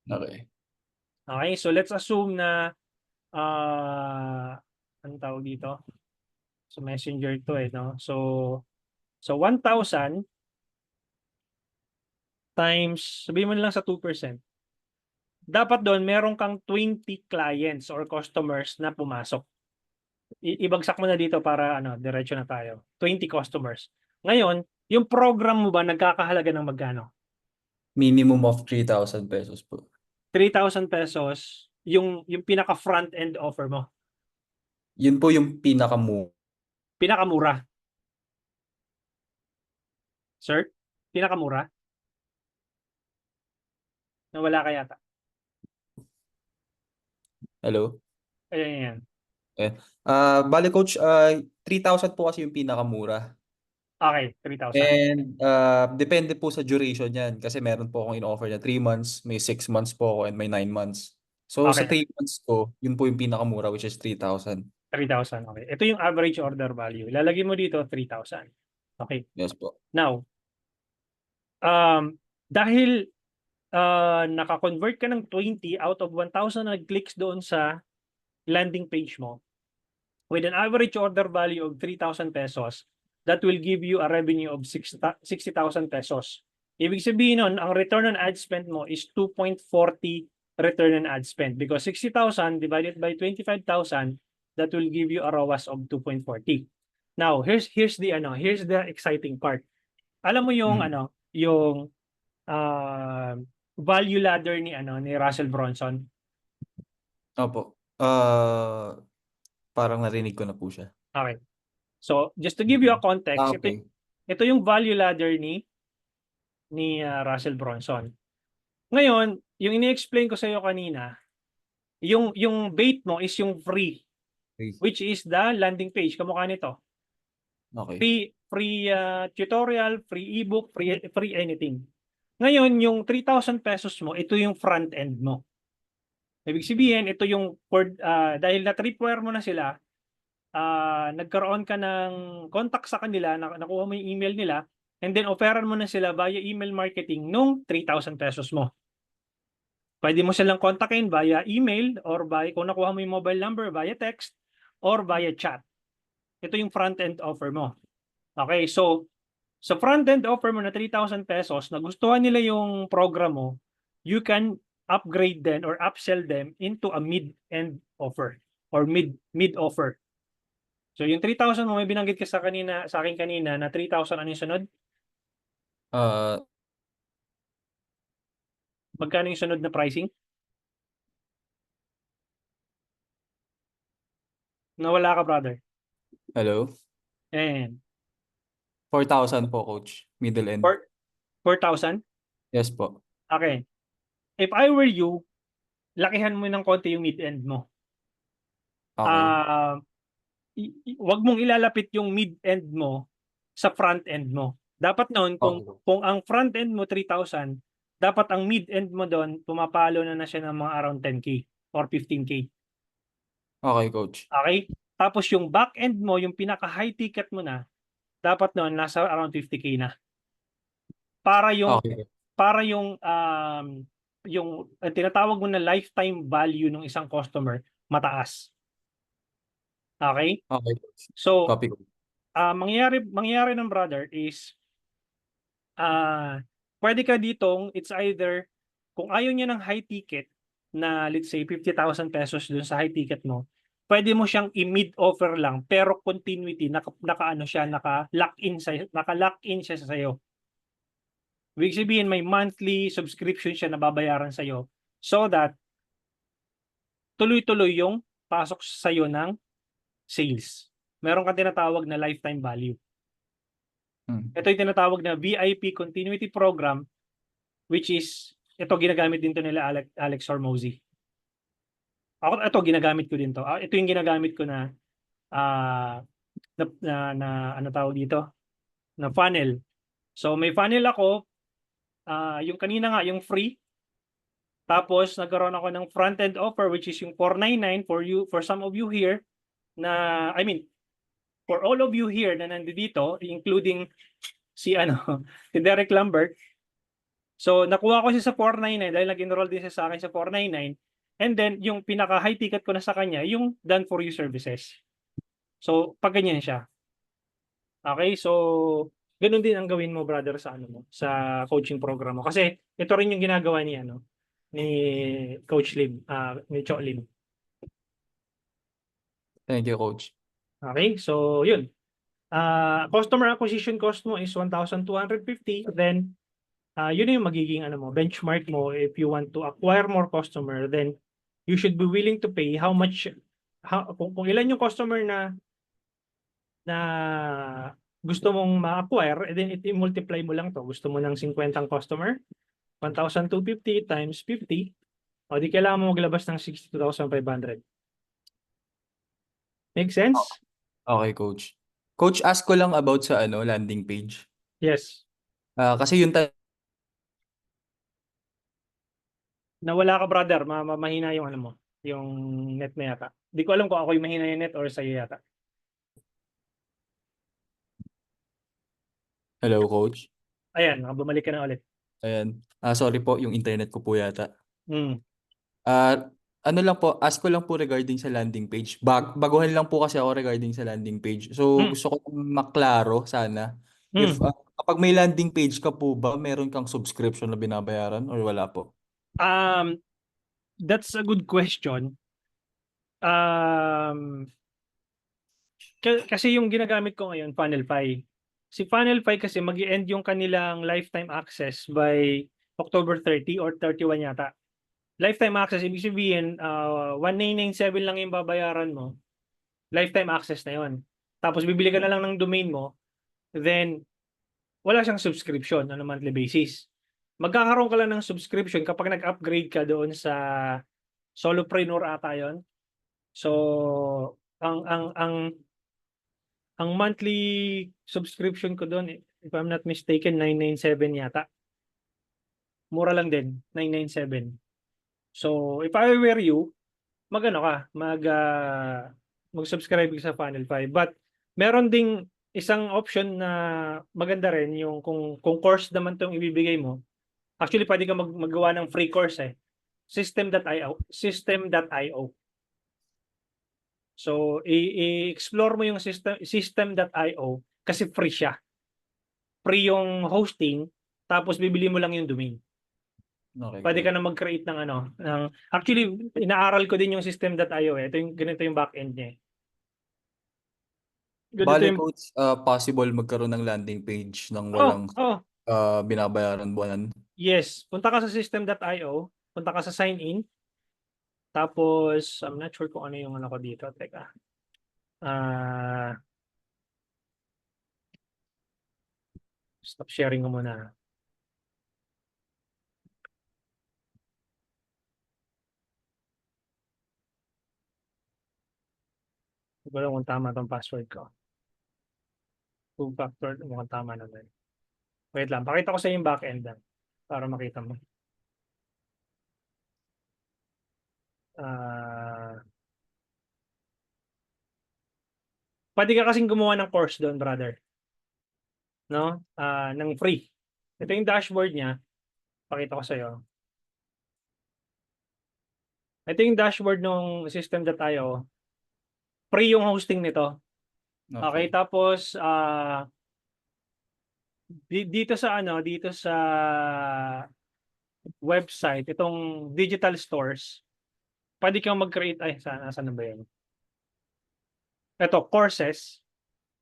D: Okay.
A: Okay, so let's assume na anong tawag dito? So Messenger to no? So 1,000 times, sabihin mo na lang sa 2%. Dapat doon meron kang 20 clients or customers na pumasok. Ibagsak mo na dito para diretso na tayo. 20 customers. Ngayon, yung program mo ba nagkakahalaga ng magkano?
D: Minimum of 3,000 pesos po.
A: 3,000 pesos yung pinaka front end offer mo.
D: Yun po yung
A: Pinakamura. Sir? Pinakamura? Nawala ka yata.
D: Hello?
A: Ayan.
D: Bale coach, 3,000 po kasi yung pinakamura.
A: Okay, 3,000.
D: And depende po sa duration yan kasi meron po akong in-offer na 3 months, may 6 months po ako and may 9 months. So sa
A: Okay.
D: 3 months ko, yun po yung pinakamura which is 3,000.
A: 3,000. Okay. Ito yung average order value. Lalagay mo dito 3,000. Okay.
D: Yes po.
A: Now, dahil naka-convert ka ng 20 out of 1,000 nag-clicks doon sa landing page mo, with an average order value of 3,000 pesos, that will give you a revenue of 60,000 pesos. Ibig sabihin nun, ang return on ad spend mo is 2.40 return on ad spend because 60,000 divided by 25,000, that will give you a ROAS of 2.40. Now, here's the exciting part. Alam mo yung yung value ladder ni Russell Brunson?
D: Opo. Parang narinig ko na po siya.
A: Okay. So, just to give you a context,
D: Okay.
A: ito yung value ladder ni Russell Brunson. Ngayon, yung ini-explain ko sa iyo kanina, yung bait mo is yung free, which is the landing page, kamukha nito.
D: Okay.
A: Free tutorial, free ebook, free anything. Ngayon, yung 3,000 pesos mo, ito yung front end mo. Ibig sabihin, ito yung dahil na-tripwire mo na sila, nagkaroon ka ng contact sa kanila, nakuha mo yung email nila, and then offeran mo na sila via email marketing nung 3,000 pesos mo. Pwede mo silang kontakin via email or kung nakuha mo yung mobile number, via text or via chat. Ito yung front-end offer mo. Okay, so sa front-end offer mo na 3,000 pesos, nagustuhan nila yung program mo, you can upgrade them or upsell them into a mid-end offer or mid offer. So yung 3,000 mo, may binanggit ka sa akin kanina na 3,000, ano yung sunod? Magkano yung sunod na pricing? Nawala ka, brother.
D: Hello?
A: And
D: 4,000 po, coach. Middle end.
A: 4,000?
D: Yes po.
A: Okay. If I were you, lakihan mo ng konti yung mid-end mo.
D: Okay.
A: Wag mong ilalapit yung mid-end mo sa front-end mo. Dapat noon, kung ang front-end mo 3,000, dapat ang mid-end mo doon, pumapalo na siya ng mga around 10K or 15K.
D: Okay, coach.
A: Okay? Tapos yung back-end mo, yung pinaka-high ticket mo na, dapat noon, nasa around 50K na. Para yung tinatawag mo na lifetime value ng isang customer, mataas. Okay?
D: Okay.
A: So,
D: Copy.
A: mangyayari ng brother is pwede ka ditong, it's either kung ayaw niya ng high ticket na let's say 50,000 pesos dun sa high ticket mo, pwede mo siyang i-mid offer lang pero continuity naka-lock in siya sa sayo. Ibig sabihin may monthly subscription siya na babayaran sa iyo so that tuloy-tuloy yung pasok sa iyo ng sales. Meron kang tinatawag na lifetime value. Ito yung tinatawag na VIP Continuity Program which is, ito ginagamit din to nila Alex Hormozy. Ako, ito ginagamit ko din to. Ito yung ginagamit ko na, ano tawag dito? Na funnel. So may funnel ako, yung kanina nga, yung free. Tapos nagkaroon ako ng front-end offer which is yung 499 for some of you here na, I mean, for all of you here na nandito, including si si Derek Lambert. So nakuha ko siya sa 499 dahil nag-enroll din siya sa akin sa 499. And then yung pinaka high ticket ko na sa kanya, yung done for you services. So pag ganyan siya. Okay, so ganun din ang gawin mo, brother, sa sa coaching program mo. Kasi ito rin yung ginagawa ni Coach Lim, ni Cho Lim.
D: Thank you, Coach.
A: Okay, so yun. Customer acquisition cost mo is 1,250. Then yun yung magiging benchmark mo if you want to acquire more customer, then you should be willing to pay how much, kung ilan yung customer na gusto mong ma-acquire, and then i-multiply mo lang to. Gusto mo ng 50 customer, 1,250 times 50, o di kailangan mo maglabas ng 62,500. Make sense?
D: Okay, Coach. Coach, ask ko lang about sa landing page.
A: Yes.
D: Kasi yung
A: Nawala ka, brother. Mahina yung yung net na yata. Di ko alam kung ako yung mahina yung net or sa'yo yata.
D: Hello, Coach.
A: Ayan, bumalik ka na ulit.
D: Ayan. Sorry po, yung internet ko po yata.
A: Hmm.
D: Ano lang po, ask ko lang po regarding sa landing page. Baguhan lang po kasi ako regarding sa landing page. So, gusto ko maklaro sana. If kapag may landing page ka po ba, meron kang subscription na binabayaran or wala po?
A: That's a good question. Kasi yung ginagamit ko ngayon, Funnelfy. Si Funnelfy kasi mag-i-end yung kanilang lifetime access by October 30 or 31 yata. Lifetime access, ibig sabihin, 1,997 lang yung babayaran mo. Lifetime access na yon. Tapos bibili ka na lang ng domain mo, then wala siyang subscription on a monthly basis. Magkakaroon ka lang ng subscription kapag nag-upgrade ka doon sa Solopreneur ata yon. So, ang monthly subscription ko doon, if I'm not mistaken, 997 yata. Mura lang din, 997. So, if I were you, mag-subscribe ka sa Funnelfy. But meron ding isang option na maganda rin, yung kung course naman 'tong ibibigay mo. Actually, pwede ka maggawa ng free course System.io. So, i-explore mo yung System.io kasi free siya. Free yung hosting, tapos bibili mo lang yung domain.
D: Okay,
A: Pwede ka na mag-create ng actually, inaaral ko din yung System.io. Ganito yung back-end niya.
D: Bale, Coach, possible magkaroon ng landing page ng walang binabayaran buwanan?
A: Yes. Punta ka sa System.io, punta ka sa sign in, tapos, I'm not sure kung ano yung ko dito. Teka. Stop sharing ko muna. Hindi ko alam kung tama itong password ko. Two-factor, mukhang tama naman. Wait lang, pakita ko sa yung back-end lang para makita mo. Pwede ka kasing gumawa ng course doon, brother. No? Ng free. Ito yung dashboard niya. Pakita ko sa iyo. Ito yung dashboard ng System.io. Free yung hosting nito. Okay, tapos dito sa website, itong digital stores, pwede kang mag-create, saan na ba yan? Ito, courses.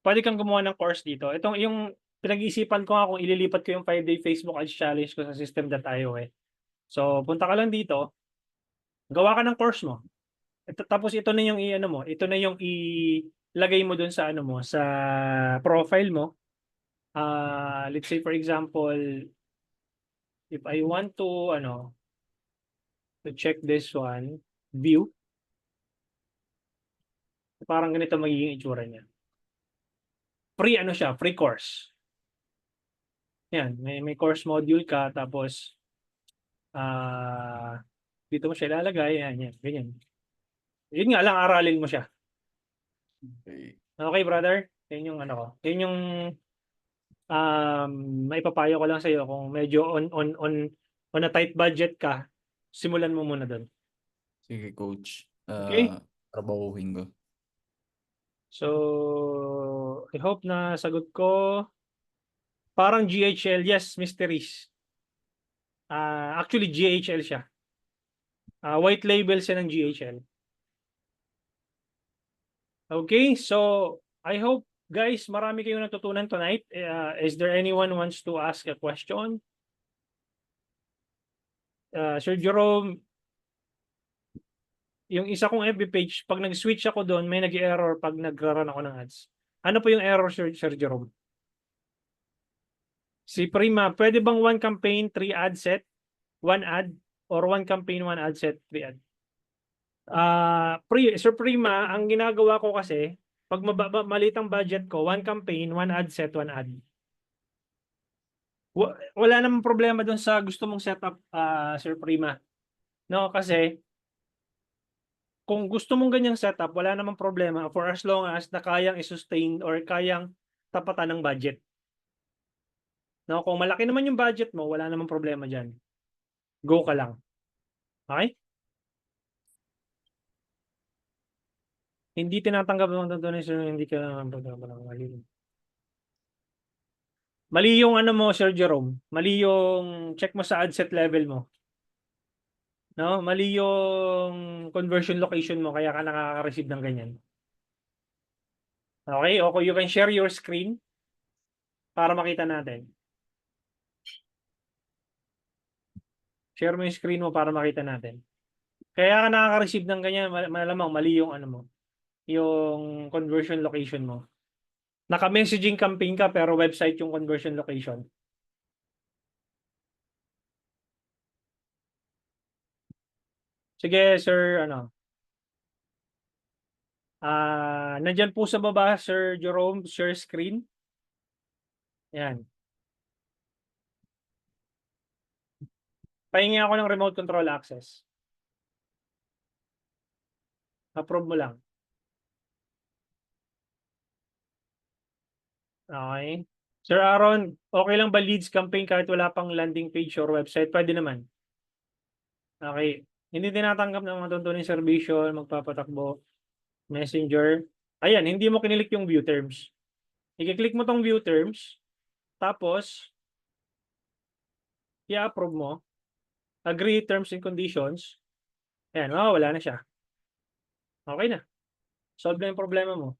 A: Pwede kang gumawa ng course dito. Itong yung pinag-iisipan ko nga kung ililipat ko yung 5-day Facebook Ads Challenge ko sa System.io So, punta ka lang dito, gawa ka ng course mo. Tapos ito na yung ito na yung ilagay mo dun sa sa profile mo. Let's say for example, if I want to, to check this one, view, parang ganito magiging itsura niya. Free siya, free course. Yan, may course module ka, tapos, dito mo siya ilalagay, yan, ganyan. Yun nga lang, aralin mo siya.
D: Okay.
A: Okay, brother? Yun yung ko. Yun yung maipapayo ko lang sa iyo kung medyo on a tight budget ka, simulan mo muna doon.
D: Sige, coach.
A: Okay.
D: Trabahuhin ko.
A: So, I hope na sagot ko. Parang GHL, yes, Mysteries. Actually, GHL siya. White label siya ng GHL. Okay, so I hope guys, marami kayong natutunan tonight. Is there anyone wants to ask a question? Sir Jerome, yung isa kong FB page, pag nag-switch ako doon, may nag-error pag nag-run ako ng ads. Ano po yung error, Sir Jerome? Si Prima, pwede bang 1 campaign, 3 ad set, 1 ad, or 1 campaign, 1 ad set, 3 ad? Sir Prima, ang ginagawa ko kasi, pag maliit ang budget ko, 1 campaign, 1 ad set, 1 ad. Wala namang problema doon sa gusto mong setup, Sir Prima. No, kasi kung gusto mong ganyang setup, wala namang problema for as long as na kayang i-sustain or kayang tapatan ng budget. No, kung malaki naman yung budget mo, wala namang problema diyan. Go ka lang. Okay? Hindi tinatanggap ng tunay sir, hindi ka mali. Mali yung mo, Sir Jerome. Mali yung check mo sa ad set level mo. No, mali yung conversion location mo kaya ka nakaka-receive ng ganyan. Okay, o you can share your screen para makita natin. Share mo yung screen mo para makita natin. Kaya ka nakaka-receive ng ganyan, malamang mali yung mo, yung conversion location mo. Naka-messaging campaign ka pero website yung conversion location. Sige, sir, nandyan po sa baba, Sir Jerome, share screen. Yan. Pahingi ako ng remote control access. Approve mo lang. Okay. Sir Aaron, okay lang ba leads campaign kahit wala pang landing page or website? Pwede naman. Okay. Hindi tinatanggap ng mga tuntunin serbisyo, magpapatakbo, messenger. Ayan, hindi mo kinilik yung view terms. I-click mo tong view terms, tapos, i-approve mo, agree terms and conditions. Ayan, wala na siya. Okay na. Solve na yung problema mo.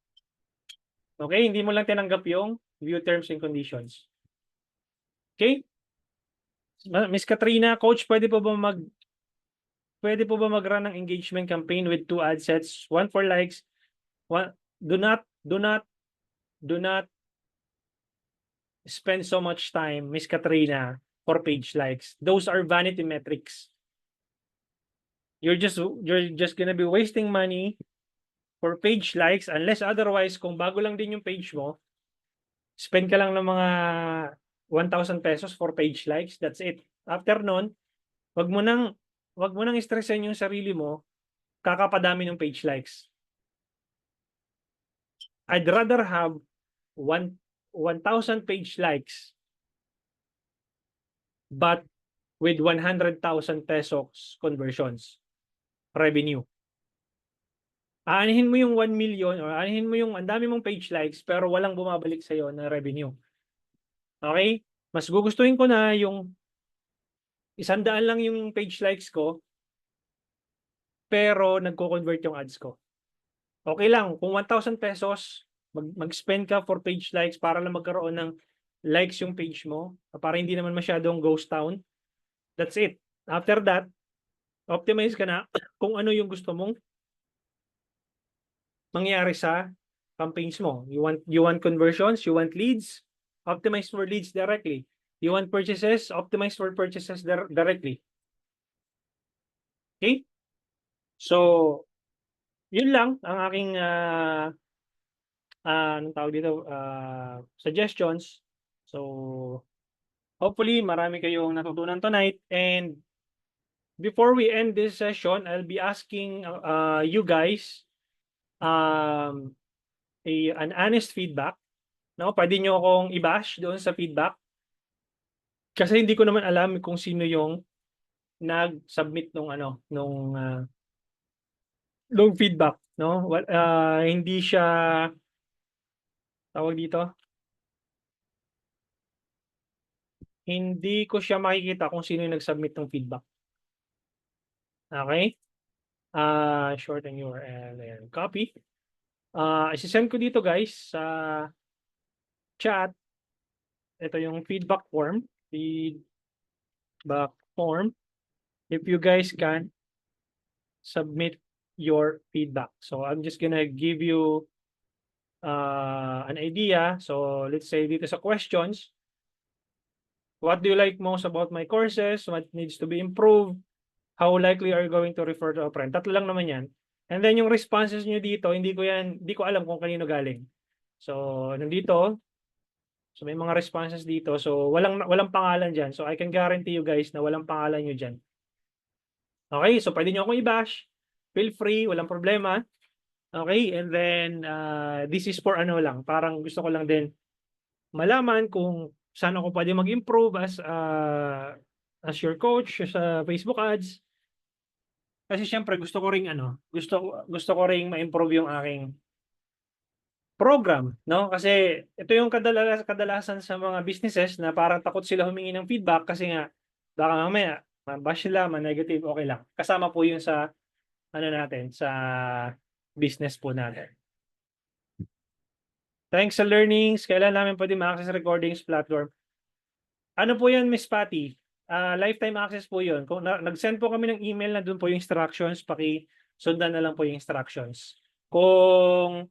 A: Okay, hindi mo lang tinanggap yung view terms and conditions. Okay? Miss Katrina, coach, pwede po ba mag-run ng engagement campaign with 2 ad sets, 1 for likes, do not spend so much time, Miss Katrina, for page likes. Those are vanity metrics. You're just gonna be wasting money for page likes unless otherwise kung bago lang din yung page mo, spend ka lang ng mga 1,000 pesos for page likes, that's it. After nun, wag mo nang stressin yung sarili mo kakapadami ng page likes. I'd rather have 1,000 page likes but with 100,000 pesos conversions revenue. Aanihin mo yung 1 million or aanihin mo yung ang dami mong page likes pero walang bumabalik sa iyo na revenue. Okay? Mas gugustuhin ko na yung 100 lang yung page likes ko pero nagko-convert yung ads ko. Okay lang, kung 1,000 pesos, mag-spend ka for page likes para lang magkaroon ng likes yung page mo, para hindi naman masyadong ghost town. That's it. After that, optimize ka na kung ano yung gusto mong mangyari sa campaigns mo. You want conversions, you want leads, optimize for leads directly. You want purchases? Optimize for purchases directly. Okay? So, yun lang ang aking anong tawag dito, suggestions. So, hopefully marami kayong natutunan tonight, and before we end this session, I'll be asking you guys an honest feedback. No, pwede nyo akong i-bash doon sa feedback kasi hindi ko naman alam kung sino yung nag-submit nung feedback, no? Hindi siya tawag dito. Hindi ko siya makikita kung sino yung nag-submit ng feedback. Okay? Shorten URL and copy. Isi-send ko dito guys sa chat. Ito yung feedback form. Feedback form. If you guys can submit your feedback. So I'm just gonna give you an idea. So let's say dito sa questions, what do you like most about my courses? What needs to be improved? How likely are you going to refer to a friend? Tatlo lang naman yan. And then yung responses nyo dito, hindi ko alam kung kanino galing. So nandito, so may mga responses dito. So walang pangalan dyan. So I can guarantee you guys na walang pangalan nyo dyan. Okay, so pwede nyo akong i-bash. Feel free, walang problema. Okay, and then this is for ano lang, parang gusto ko lang din malaman kung saan ako pwede mag-improve as your coach sa Facebook ads. Kasi syempre gusto ko ring gusto ko ring ma-improve yung aking program, no? Kasi ito yung kadalasan sa mga businesses na parang takot sila humingi ng feedback kasi nga baka mamaya ma-bash sila, ma-negative, okay lang. Kasama po yun sa natin, sa business po natin. Thanks sa learnings, kailan namin pwede ma-access recordings platform? Ano po yan, Miss Patty? Lifetime access po yun. Kung nag-send po kami ng email na doon po yung instructions, sundan na lang po yung instructions. Kung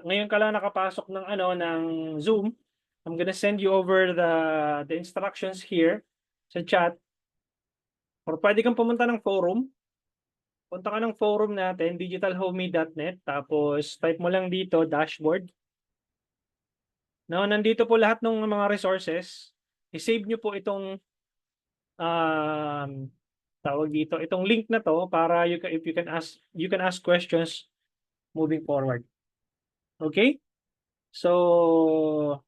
A: ngayon ka lang nakapasok ng Zoom, I'm gonna send you over the instructions here sa chat. Or pwede kang pumunta ng forum. Punta ka ng forum natin, digitalhomey.net, tapos type mo lang dito, dashboard. No, nandito po lahat ng mga resources. I-save nyo po itong tawag dito, itong link na to para you can ask questions moving forward. Okay? So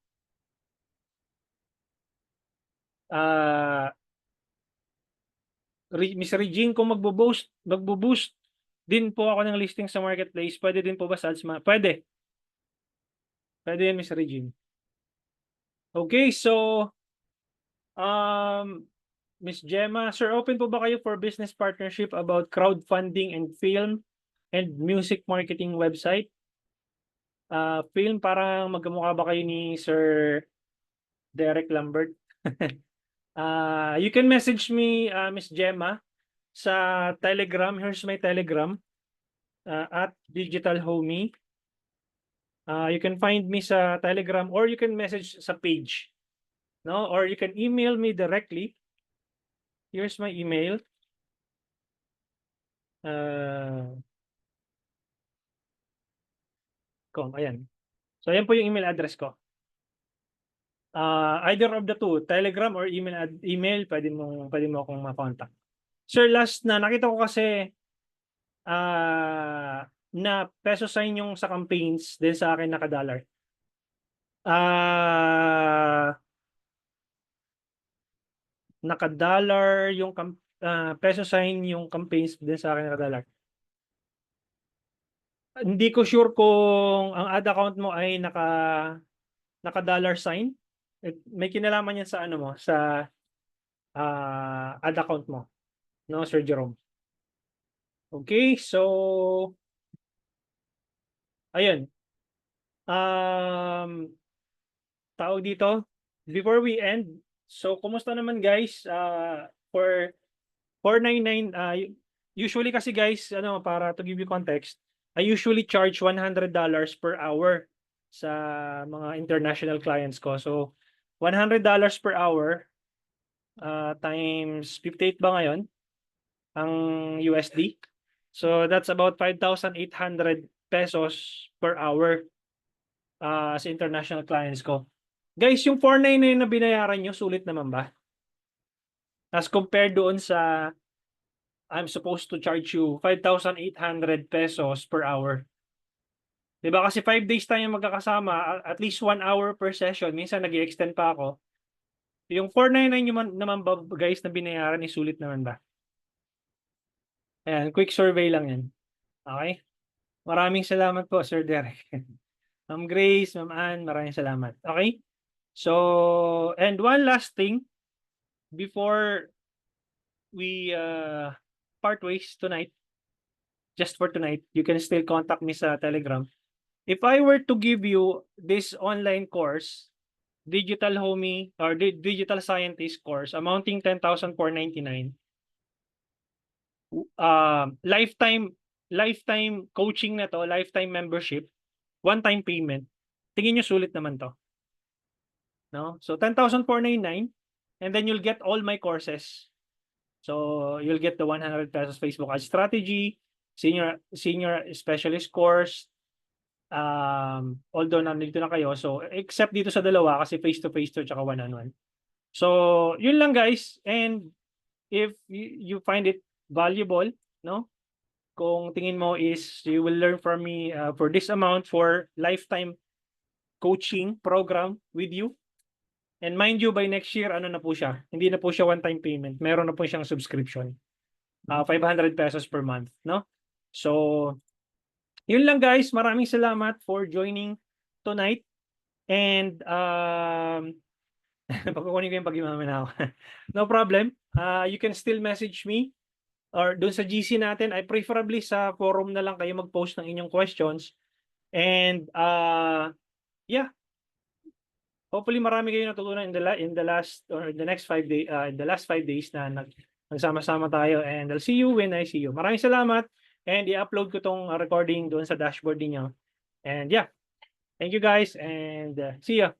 A: Miss Regine, kung magbo-boost din po ako ng listing sa marketplace, pwede din po ba sa ads? Pwede. Pwede yan, Miss Regine. Okay, so Miss Gemma, sir, open po ba kayo for business partnership about crowdfunding and film and music marketing website? Film, parang magkamukha ba kayo ni Sir Derek Lambert? You can message me, Miss Gemma, sa Telegram. Here's my Telegram, at Digital Homey. You can find me sa Telegram or you can message sa page. No? Or you can email me directly. Here's my email. Ayan. So ayan po yung email address ko. Either of the two, Telegram or email, pwede mo akong ma-contact. Sir, last na nakita ko kasi na peso sign yung sa campaigns, din sa akin naka-dollar. Naka-dollar yung peso sign yung campaigns, din sa akin naka-dollar. Hindi ko sure kung ang ad account mo ay naka-dollar sign. May kinalaman yan sa sa ad account mo, no, Sir Jerome? Okay, so ayun. Tawag dito, before we end, so kumusta naman guys? For 499, usually kasi guys, para to give you context, I usually charge $100 per hour sa mga international clients ko. So $100 per hour times 58 ba ngayon ang USD. So that's about 5,800 pesos per hour sa international clients ko. Guys, yung 499 na binayaran nyo, sulit naman ba? As compared doon sa I'm supposed to charge you 5,800 pesos per hour. Diba? Kasi 5 days tayo magkakasama, at least 1 hour per session. Minsan nag-i-extend pa ako. Yung 499 naman ba, guys, na binayaran, sulit naman ba? Ayan, quick survey lang yan. Okay? Maraming salamat po, Sir Derek. Ma'am Grace, Ma'am Ann, maraming salamat. Okay? So, and one last thing before we part ways tonight, just for tonight, you can still contact me sa Telegram. If I were to give you this online course, Digital Homie or Digital Scientist course amounting 10,499, lifetime coaching na to, lifetime membership, one-time payment, tingin nyo sulit naman to. No? So 10,499 and then you'll get all my courses. So you'll get the 100 pesos Facebook ad strategy, senior specialist course, although nandito na kayo, so except dito sa dalawa kasi face-to-face to tsaka one-on-one. So yun lang guys, and if you find it valuable, no? Kung tingin mo is you will learn from me for this amount for lifetime coaching program with you. And mind you, by next year, ano na po siya? Hindi na po siya one-time payment. Meron na po siyang subscription. 500 pesos per month, no? So, yun lang guys. Maraming salamat for joining tonight. And, pagkukunin ko yung pag-imamin ako. No problem. You can still message me or doon sa GC natin. I preferably sa forum na lang kayo mag-post ng inyong questions. And, yeah. Hopefully marami kayo natutunan in the last or the next 5 days in the last 5 days na nagsama-sama tayo, and I'll see you when I see you. Maraming salamat, and i-upload ko tong recording doon sa dashboard niyo. And yeah. Thank you guys, and see ya.